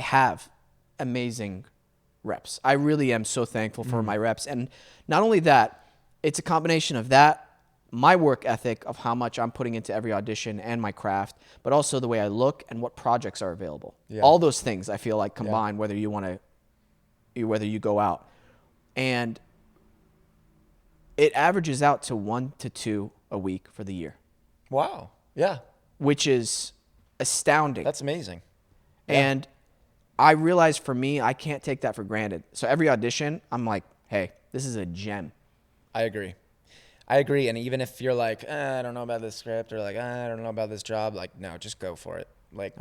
have amazing reps. I really am so thankful for my reps. And not only that, it's a combination of that, my work ethic of how much I'm putting into every audition and my craft, but also the way I look and what projects are available. Yeah. All those things I feel like combine whether you go out. And it averages out to 1 to 2 a week for the year, Wow. Yeah. which is astounding. That's amazing. And I realize for me, I can't take that for granted. So every audition, I'm like, hey, this is a gem. I agree. And even if you're like, I don't know about this script, or like, I don't know about this job, like, no, just go for it. Like,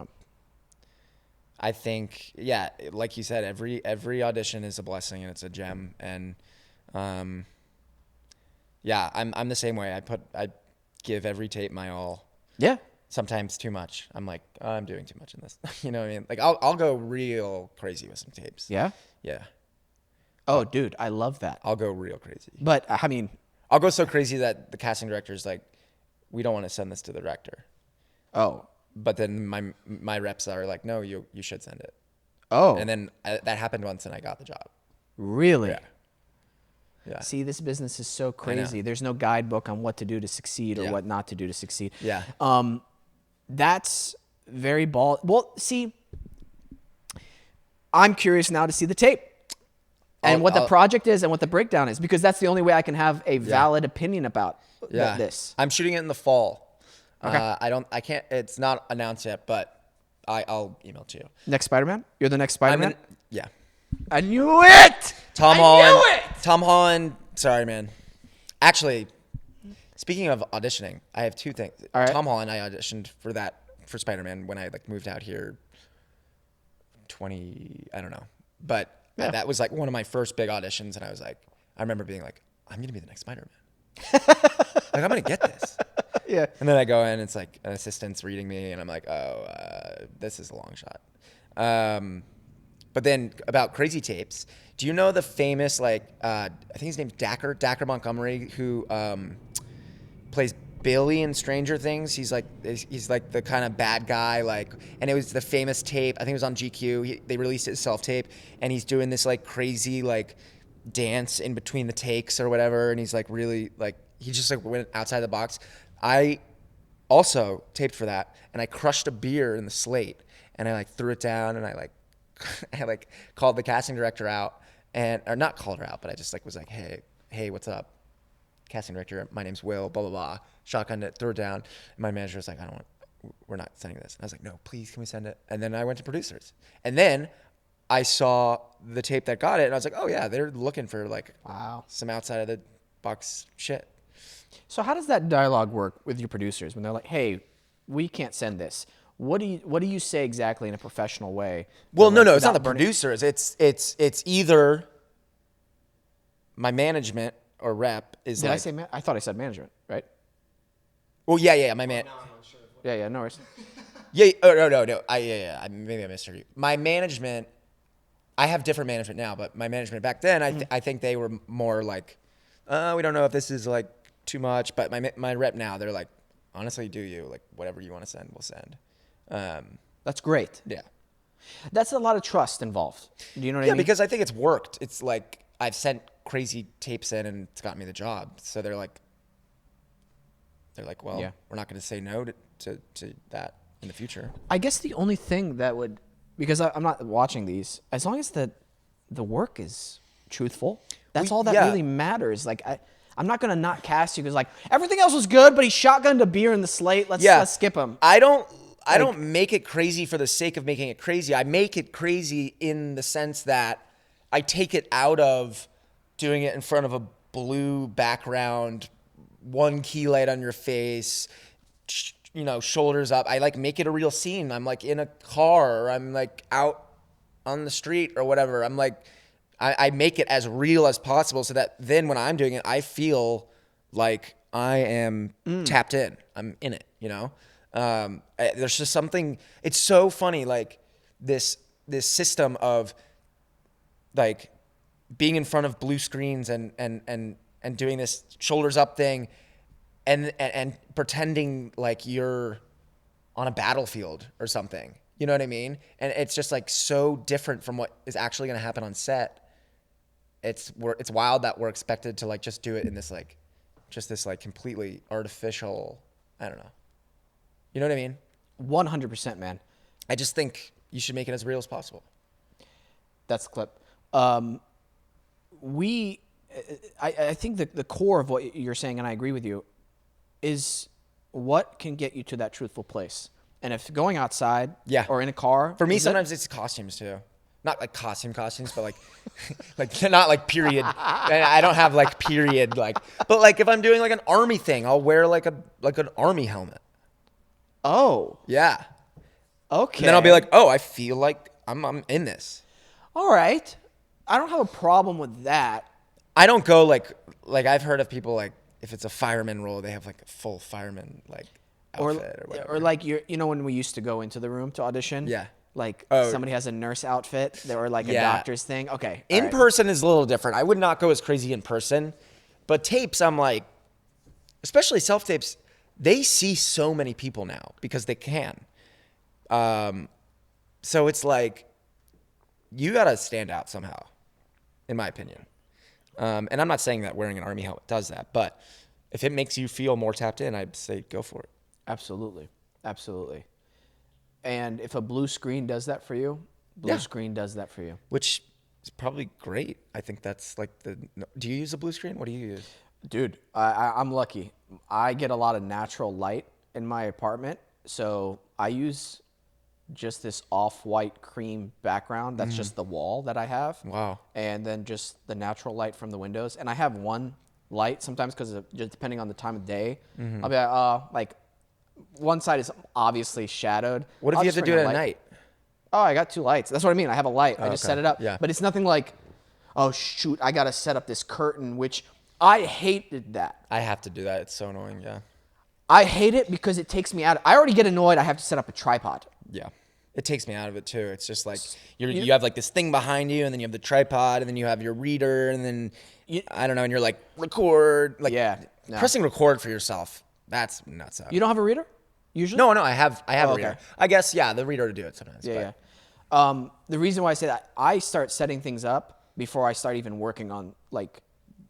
I think, yeah, like you said, every audition is a blessing and it's a gem. And, yeah, I'm the same way. I give every tape my all. Yeah. Sometimes too much. I'm like, oh, I'm doing too much in this. You know what I mean? Like, I'll go real crazy with some tapes. Yeah? Yeah. Oh, dude, I love that. I'll go real crazy. But, I mean, I'll go so crazy that the casting director's like, we don't want to send this to the director. oh. But then my reps are like, no, you should send it. Oh. And then that happened once and I got the job. Really? Yeah. Yeah. See, this business is so crazy. There's no guidebook on what to do to succeed or Yeah. what not to do to succeed. Yeah. That's very ball. Well, see, I'm curious now to see the tape and what the project is and what the breakdown is, because that's the only way I can have a valid opinion about this. I'm shooting it in the fall. Okay. I can't, it's not announced yet, but I'll email to you. Next Spider-Man? You're the next Spider-Man? Yeah. I knew it! Tom Holland. Sorry, man. Actually, speaking of auditioning, I have 2 things. All right. Tom Holland, I auditioned for Spider-Man when I like moved out here 20, I don't know. But that was like one of my first big auditions. And I remember being like, I'm going to be the next Spider-Man. Like, I'm going to get this. Yeah. And then I go in, it's like an assistant's reading me, and I'm like, this is a long shot. But then about crazy tapes, do you know the famous, like, I think his name's Dacker Montgomery, who plays Billy in Stranger Things? He's like the kind of bad guy, like, and it was the famous tape. I think it was on GQ. They released it as self-tape, and he's doing this like crazy like dance in between the takes or whatever, and he's like really like he just like went outside the box. I also taped for that, and I crushed a beer in the slate, and I like threw it down, and I like called the casting director out, or not called her out, but I just like was like, hey, what's up? Casting director, my name's Will, blah, blah, blah. Shotgunned it, threw it down. And my manager was like, we're not sending this. And I was like, no, please, can we send it? And then I went to producers. And then I saw the tape that got it, and I was like, oh yeah, they're looking for like some outside of the box shit. So how does that dialogue work with your producers when they're like, hey, we can't send this? What do you say exactly in a professional way? Well, no, it's not the burning? producers. It's either my management or rep is Did like. I say I thought I said management, right? Well, yeah, my man. Yeah, no worries. Yeah, oh, no. Maybe I misheard you. My management, I have different management now, but my management back then, I think they were more like, we don't know if this is like too much, but my rep now, they're like, honestly, do you like whatever you want to send, we'll send. That's great. Yeah. That's a lot of trust involved. Do you know what I Yeah, mean? because I think it's worked. It's like I've sent crazy tapes in and it's gotten me the job. So they're like, well, we're not going to say no to that in the future. I guess the only thing that would, because I'm not watching these, as long as the work is truthful, that's all that really matters. Like I'm not gonna not cast you because like everything else was good, but he shotgunned a beer in the slate. Let's skip him. I don't make it crazy for the sake of making it crazy. I make it crazy in the sense that I take it out of doing it in front of a blue background, one key light on your face, shoulders up. I like make it a real scene. I'm like in a car, or I'm like out on the street or whatever. I'm like, I make it as real as possible so that then when I'm doing it, I feel like I am tapped in. I'm in it, There's just something, it's so funny, like this system of like being in front of blue screens and doing this shoulders up thing and pretending like you're on a battlefield or something. You know what I mean? And it's just like so different from what is actually going to happen on set. It's wild that we're expected to like just do it in this like, just this like completely artificial, I don't know. You know what I mean? 100%, man. I just think you should make it as real as possible. That's the clip. I think the core of what you're saying, and I agree with you, is what can get you to that truthful place. And if going outside or in a car. For me, sometimes it's costumes too. Not like costumes, but like, like not like period. I don't have like period, like, but like if I'm doing like an army thing, I'll wear like an army helmet. Oh. Yeah. Okay. And then I'll be like, oh, I feel like I'm in this. All right. I don't have a problem with that. I don't go like I've heard of people like if it's a fireman role, they have like a full fireman like outfit or whatever. Or like you know when we used to go into the room to audition. Yeah. Like somebody has a nurse outfit or like a doctor's thing. Okay. In person is a little different. I would not go as crazy in person, but tapes, I'm like, especially self tapes, they see so many people now because they can. So it's like you got to stand out somehow, in my opinion. And I'm not saying that wearing an army helmet does that, but if it makes you feel more tapped in, I'd say go for it. Absolutely. Absolutely. And if a blue screen does that for you, blue screen does that for you. Which is probably great. I think that's like do you use a blue screen? What do you use? Dude, I'm lucky. I get a lot of natural light in my apartment. So I use just this off-white cream background. That's just the wall that I have. Wow. And then just the natural light from the windows. And I have one light sometimes because just depending on the time of day. I'll be like one side is obviously shadowed. What if you have to do it at night? Oh, I got two lights. That's what I mean. I have a light. I just set it up. Yeah. But it's nothing like, oh, shoot, I got to set up this curtain, which I hated that. I have to do that. It's so annoying, yeah. I hate it because it takes me out. I already get annoyed. I have to set up a tripod. Yeah. It takes me out of it too. It's just like you have like this thing behind you, and then you have the tripod, and then you have your reader, and then I don't know, and you're like record, like pressing record for yourself. That's nuts out. You don't have a reader? Usually? No, I have a reader. I guess the reader to do it sometimes. Yeah. The reason why I say that, I start setting things up before I start even working on like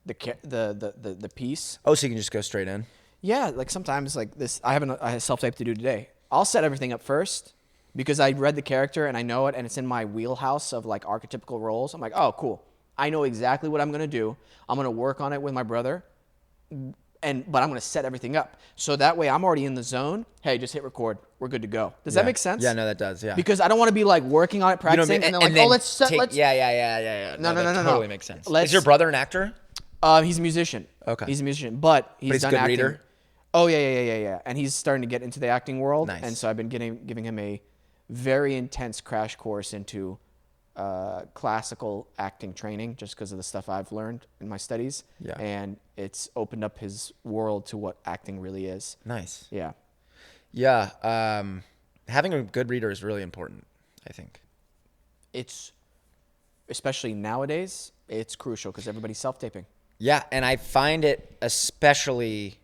the piece. Oh, so you can just go straight in? Yeah, like sometimes like this. I have a self-tape to do today. I'll set everything up first because I read the character and I know it, and it's in my wheelhouse of like archetypical roles. I'm like, oh, cool. I know exactly what I'm gonna do. I'm gonna work on it with my brother, but I'm gonna set everything up so that way I'm already in the zone. Hey, just hit record. We're good to go. Does that make sense? Yeah, no, that does. Yeah. Because I don't want to be like working on it, practicing, and then like, let's set. Yeah. No. Totally makes sense. Is your brother an actor? He's a musician. Okay. He's a musician, but he's done good acting. reader? Oh yeah. And he's starting to get into the acting world. Nice. And so I've been giving him a very intense crash course into classical acting training, just because of the stuff I've learned in my studies. Yeah. And it's opened up his world to what acting really is. Nice. Yeah. Yeah. Having a good reader is really important, I think. It's, especially nowadays, it's crucial because everybody's self-taping. Yeah, and I find it especially,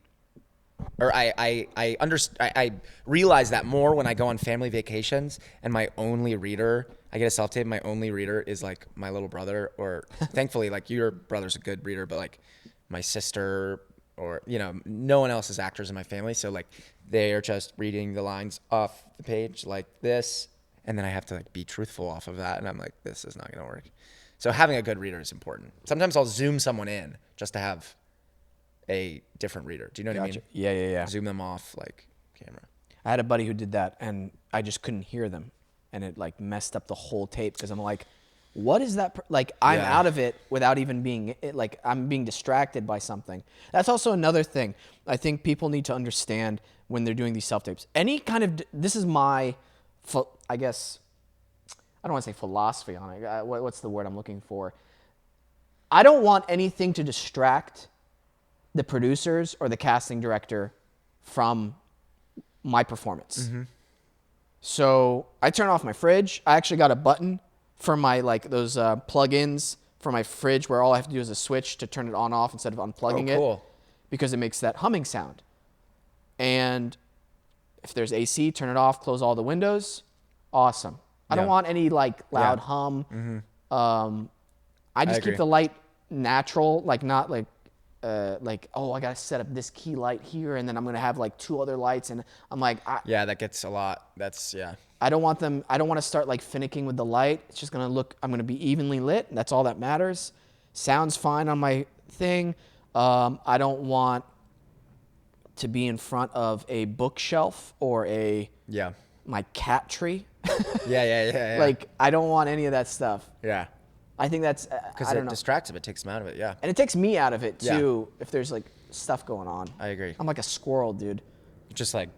or I realize that more when I go on family vacations and my only reader, I get a self-tape, my only reader is like my little brother, or thankfully like your brother's a good reader, but like my sister, or no one else is actors in my family, so like they're just reading the lines off the page like this, and then I have to like be truthful off of that, and I'm like, this is not gonna work. So having a good reader is important. Sometimes I'll zoom someone in just to have a different reader. Do you know what I mean? Yeah. Zoom them off like camera. I had a buddy who did that, and I just couldn't hear them, and it like messed up the whole tape because I'm like, what is that? Like I'm out of it without even being like I'm being distracted by something. That's also another thing I think people need to understand when they're doing these self tapes. Any kind of this is my, I guess. I don't want to say philosophy on it. What's the word I'm looking for? I don't want anything to distract the producers or the casting director from my performance. Mm-hmm. So I turn off my fridge. I actually got a button for my those plugins for my fridge where all I have to do is a switch to turn it on off instead of unplugging it, because it makes that humming sound. And if there's AC, turn it off, close all the windows. awesome. I don't Yeah. want any like loud Yeah. hum. I just agree. keep the light natural, like not like oh, I gotta set up this key light here, and then I'm gonna have like 2 other lights, and I'm like Yeah, that gets a lot. That's I don't want them. I don't want to start like finicking with the light. It's just gonna look. I'm gonna be evenly lit. And that's all that matters. Sounds fine on my thing. I don't want to be in front of a bookshelf or yeah. my cat tree. Yeah. Like I don't want any of that stuff. yeah. I think that's Because I it don't know. distracts him. It takes him out of it. Yeah. And it takes me out of it Yeah. too if there's like stuff going on. I agree. I'm like a squirrel, dude. Just like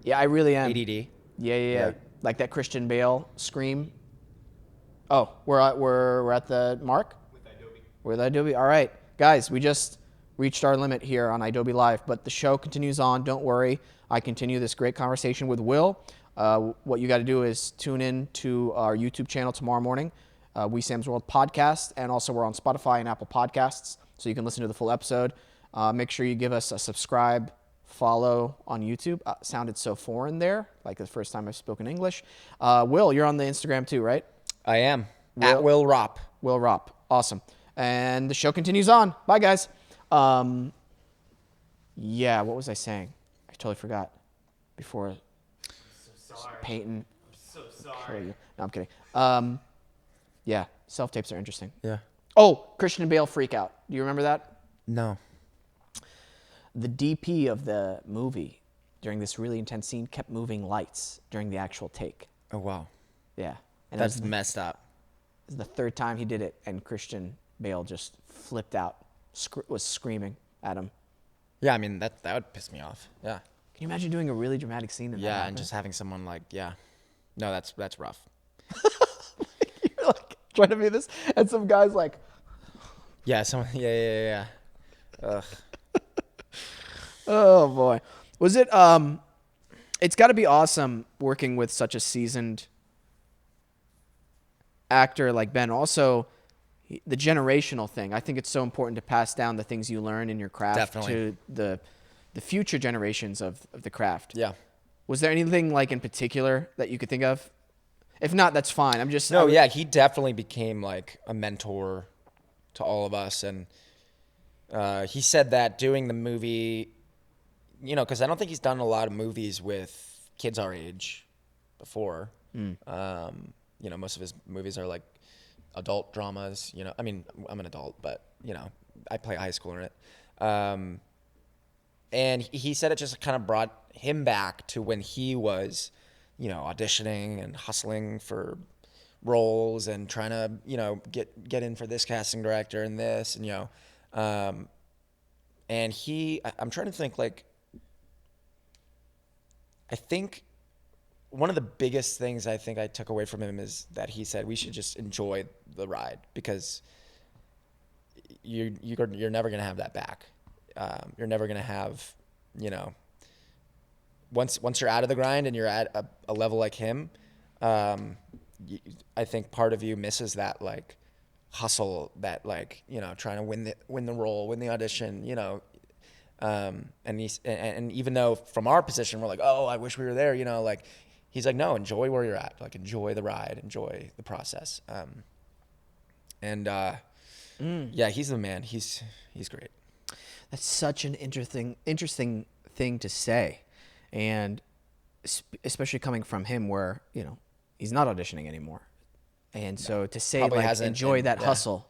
Yeah, I really am. ADD. Yeah. Like that Christian Bale scream. Oh, we're at the mark? With Adobe. All right. Guys, we just reached our limit here on Adobe Live, but the show continues on. Don't worry. I continue this great conversation with Will. What you got to do is tune in to our YouTube channel tomorrow morning, Wesam's World Podcast, and also we're on Spotify and Apple Podcasts, so you can listen to the full episode. Make sure you give us a subscribe, follow on YouTube. Sounded so foreign there, like the first time I've spoken English. Will, you're on the Instagram too, right? I am. At Will Ropp. Will Ropp. Awesome. And the show continues on. Bye, guys. Yeah, what was I saying? I totally forgot. Before Peyton. I'm so sorry. No, I'm kidding. Yeah, self-tapes are interesting. Yeah. Oh, Christian Bale freak out. Do you remember that? No. The DP of the movie during this really intense scene kept moving lights during the actual take. Oh, wow. Yeah. And That's it messed up. was the 3rd time he did it, and Christian Bale just flipped out, was screaming at him. Yeah, I mean, that would piss me off. Yeah. Can you imagine doing a really dramatic scene? And that Yeah, and happened? just having someone like, yeah. No, that's rough. You're like trying to be this, and some guy's like, Yeah, someone. Yeah. Ugh. oh boy, was it? It's got to be awesome working with such a seasoned actor like Ben. Also, the generational thing. I think it's so important to pass down the things you learn in your craft Definitely. to the future generations of the craft. Yeah. Was there anything like in particular that you could think of? If not, that's fine. I'm just No, yeah, he definitely became like a mentor to all of us, and he said that doing the movie, you know, because I don't think he's done a lot of movies with kids our age before. You know, most of his movies are like adult dramas. You know, I mean, I'm an adult, but you know, I play a high schooler in it. And he said it just kind of brought him back to when he was, you know, auditioning and hustling for roles and trying to, you know, get in for this casting director and this, and, you know, and I'm trying to think, like, I think one of the biggest things I think I took away from him is that he said we should just enjoy the ride, because you're never going to have that back. You're never going to have, you know, once you're out of the grind and you're at a level like him, I think part of you misses that like hustle, that like, you know, trying to win the role, win the audition, you know. And even though from our position we're like, oh, I wish we were there, you know, like he's like, no, enjoy where you're at, like enjoy the ride, enjoy the process. Yeah, he's the man. He's great. That's such an interesting thing to say, and especially coming from him, where you know he's not auditioning anymore, and so to say Probably like hasn't, enjoy and- that yeah. hustle.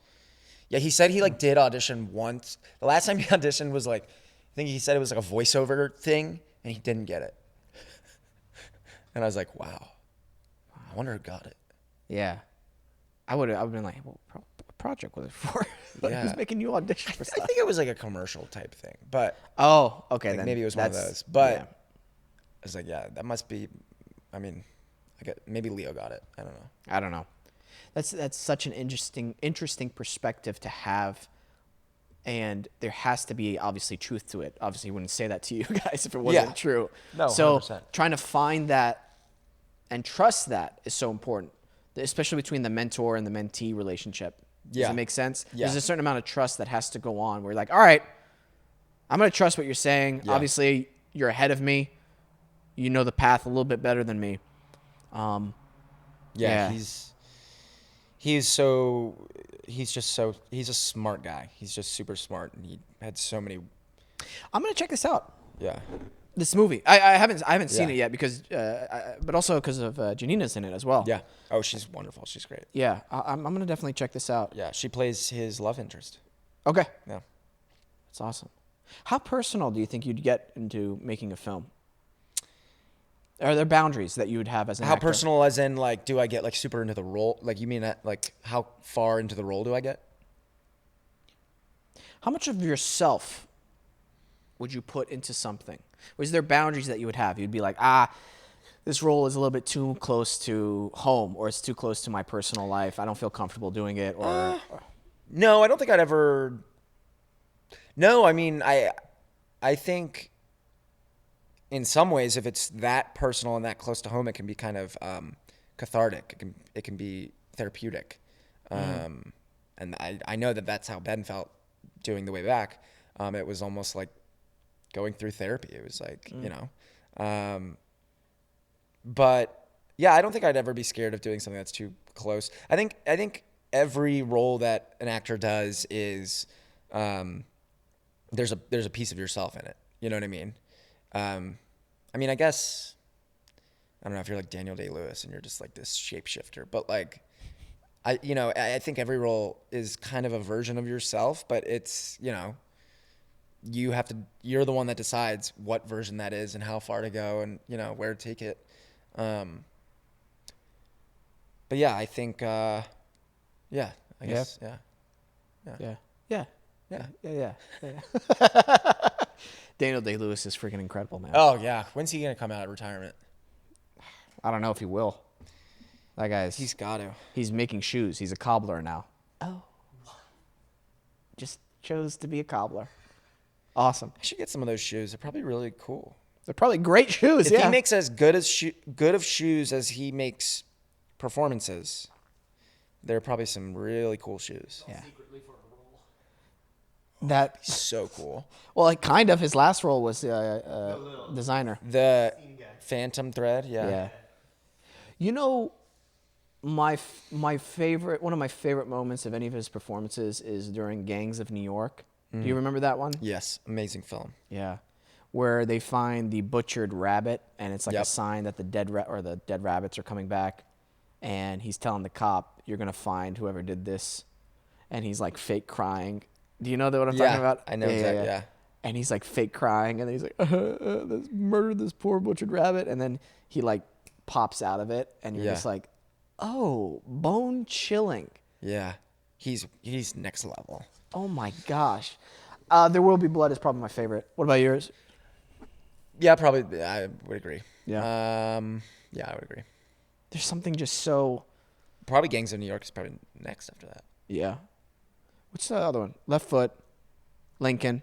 Yeah, he said he like did audition once. The last time he auditioned was like, I think he said it was like a voiceover thing, and he didn't get it. And I was like, wow, I wonder who got it. Yeah, I would have been like, well, what project was it for? Like, Yeah. who's making you audition for I stuff? think it was like a commercial type thing, but Oh, okay, like then maybe it was one of that's- those. But yeah. I was like, yeah, that must be. I mean, maybe Leo got it. I don't know. I don't know. That's such an interesting perspective to have, and there has to be obviously truth to it. Obviously, I wouldn't say that to you guys if it wasn't Yeah. true. No, so 100%. trying to find that and trust that is so important, especially between the mentor and the mentee relationship. Does Yeah. it make sense? Yeah. There's a certain amount of trust that has to go on. Where you're like, all right, I'm going to trust what you're saying. Yeah. Obviously, you're ahead of me. You know the path a little bit better than me. Yeah, Yeah. he's a smart guy. He's just super smart, and he had so many. I'm gonna check this out. Yeah. This movie. I haven't seen Yeah. it yet because, but also because of Janina's in it as well. Yeah. Oh, she's wonderful. She's great. Yeah. I'm gonna definitely check this out. Yeah, she plays his love interest. Okay. Yeah. That's awesome. How personal do you think you'd get into making a film? Are there boundaries that you would have as an How actor? personal, as in, like, do I get like super into the role? Like, you mean that, like, how far into the role do I get? How much of yourself would you put into something? Was there boundaries that you would have? You'd be like, this role is a little bit too close to home, or it's too close to my personal life. I don't feel comfortable doing it. Or No, I don't think I'd ever. No, I mean, I think in some ways, if it's that personal and that close to home, it can be kind of cathartic. It can be therapeutic. And I know that that's how Ben felt doing The Way Back. It was almost like going through therapy. It was like, you know, but yeah, I don't think I'd ever be scared of doing something that's too close. I think every role that an actor does is, there's a piece of yourself in it. You know what I mean? I mean, I guess, I don't know if you're like Daniel Day-Lewis and you're just like this shapeshifter, but like, I think every role is kind of a version of yourself, but it's, you know, you're the one that decides what version that is and how far to go and, you know, where to take it. But yeah, I think, I guess, Yeah. Daniel Day-Lewis is freaking incredible, man. Oh yeah. When's he going to come out of retirement? I don't know if he will. That guy's He's got to. he's making shoes. He's a cobbler now. Oh. Just chose to be a cobbler. Awesome. I should get some of those shoes. They're probably really cool. They're probably great shoes. If Yeah. he makes as good of shoes as he makes performances, they're probably some really cool shoes. Yeah. That So cool. well, like kind of his last role was designer. The Phantom Thread, yeah. Yeah. You know, one of my favorite moments of any of his performances is during Gangs of New York. Do you remember that one? Yes, amazing film. Yeah. Where they find the butchered rabbit, and it's like a Yep. sign that the dead rabbits are coming back, and he's telling the cop, "You're gonna find whoever did this," and he's like fake crying. Do you know what I'm talking about? I know exactly. Yeah. And he's like fake crying, and then he's like, "This murdered this poor butchered rabbit," and then he like pops out of it, and you're Yeah. just like, "Oh, bone chilling." Yeah. He's next level. Oh my gosh. There Will Be Blood is probably my favorite. What about yours? Yeah, probably. I would agree. Yeah. Yeah, I would agree. There's something just so. Probably Gangs of New York is probably next after that. Yeah. What's the other one? Left Foot, Lincoln,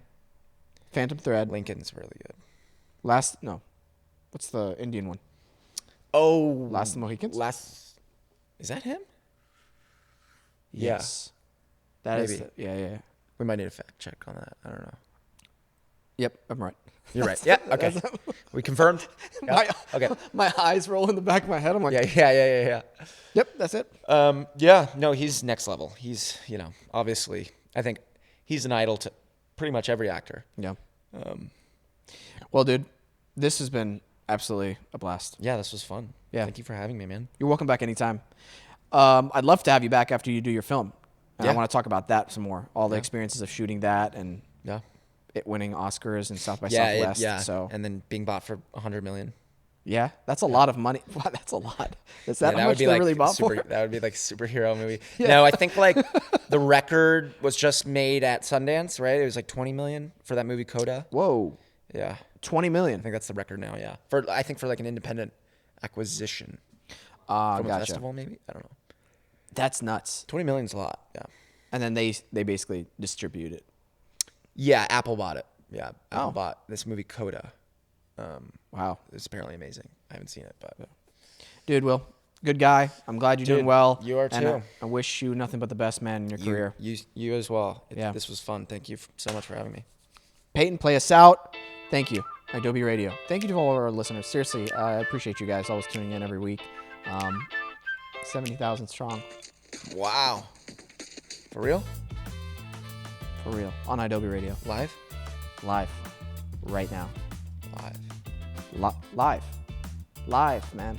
Phantom Thread. Lincoln's really good. What's the Indian one? Oh, Last of the Mohicans? Is that him? Yes. That is. Maybe. Yeah. We might need a fact check on that. I don't know. Yep, I'm right. You're right. Yeah. Okay. We confirmed. Yeah. Okay. My eyes roll in the back of my head. I'm like, Yeah. yep, that's it. Yeah. No, he's next level. He's, you know, obviously, I think he's an idol to pretty much every actor. Yeah. Well, dude, this has been absolutely a blast. Yeah, this was fun. Yeah. Thank you for having me, man. You're welcome back anytime. I'd love to have you back after you do your film. And I Yeah. want to talk about that some more. All the experiences of shooting that and Yeah. it winning Oscars and South by Yeah. Southwest. So And then being bought for $100 million. yeah, that's a lot of money. Wow, that's a lot. Is that Yeah, how much they really bought for? That would be like superhero movie. No, I think like the record was just made at Sundance, right? It was like 20 million for that movie Coda. Whoa, Yeah. 20 I million. think that's the record now, yeah. I think for like an independent acquisition Ah, from a gotcha. festival maybe. I don't know. That's nuts. 20 million's a lot. Yeah. And then they basically distribute it. Yeah, Apple bought it. Yeah, Apple Oh. bought this movie Coda. Wow, It's apparently amazing. I haven't seen it, but dude, Will, good guy. I'm glad you're doing Dude, well. you are And too. I wish you nothing but the best, man, in your career. You as well. Yeah. This was fun. Thank you so much for having me. Peyton, play us out. Thank you, Adobe Radio. Thank you to all our listeners. Seriously, I appreciate you guys always tuning in every week. 70,000 strong. Wow. For real? For real. On Adobe Radio. Live? Live. Right now. Live. Live. Live, man.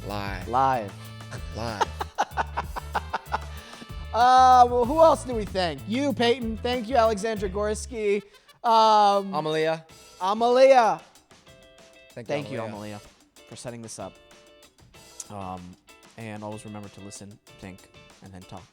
Live. Live. Live. Well, who else do we thank? You, Peyton. Thank you, Alexandra Gorski. Amalia. Amalia. Thank You, Amalia, for setting this up. And always remember to listen, think, and then talk.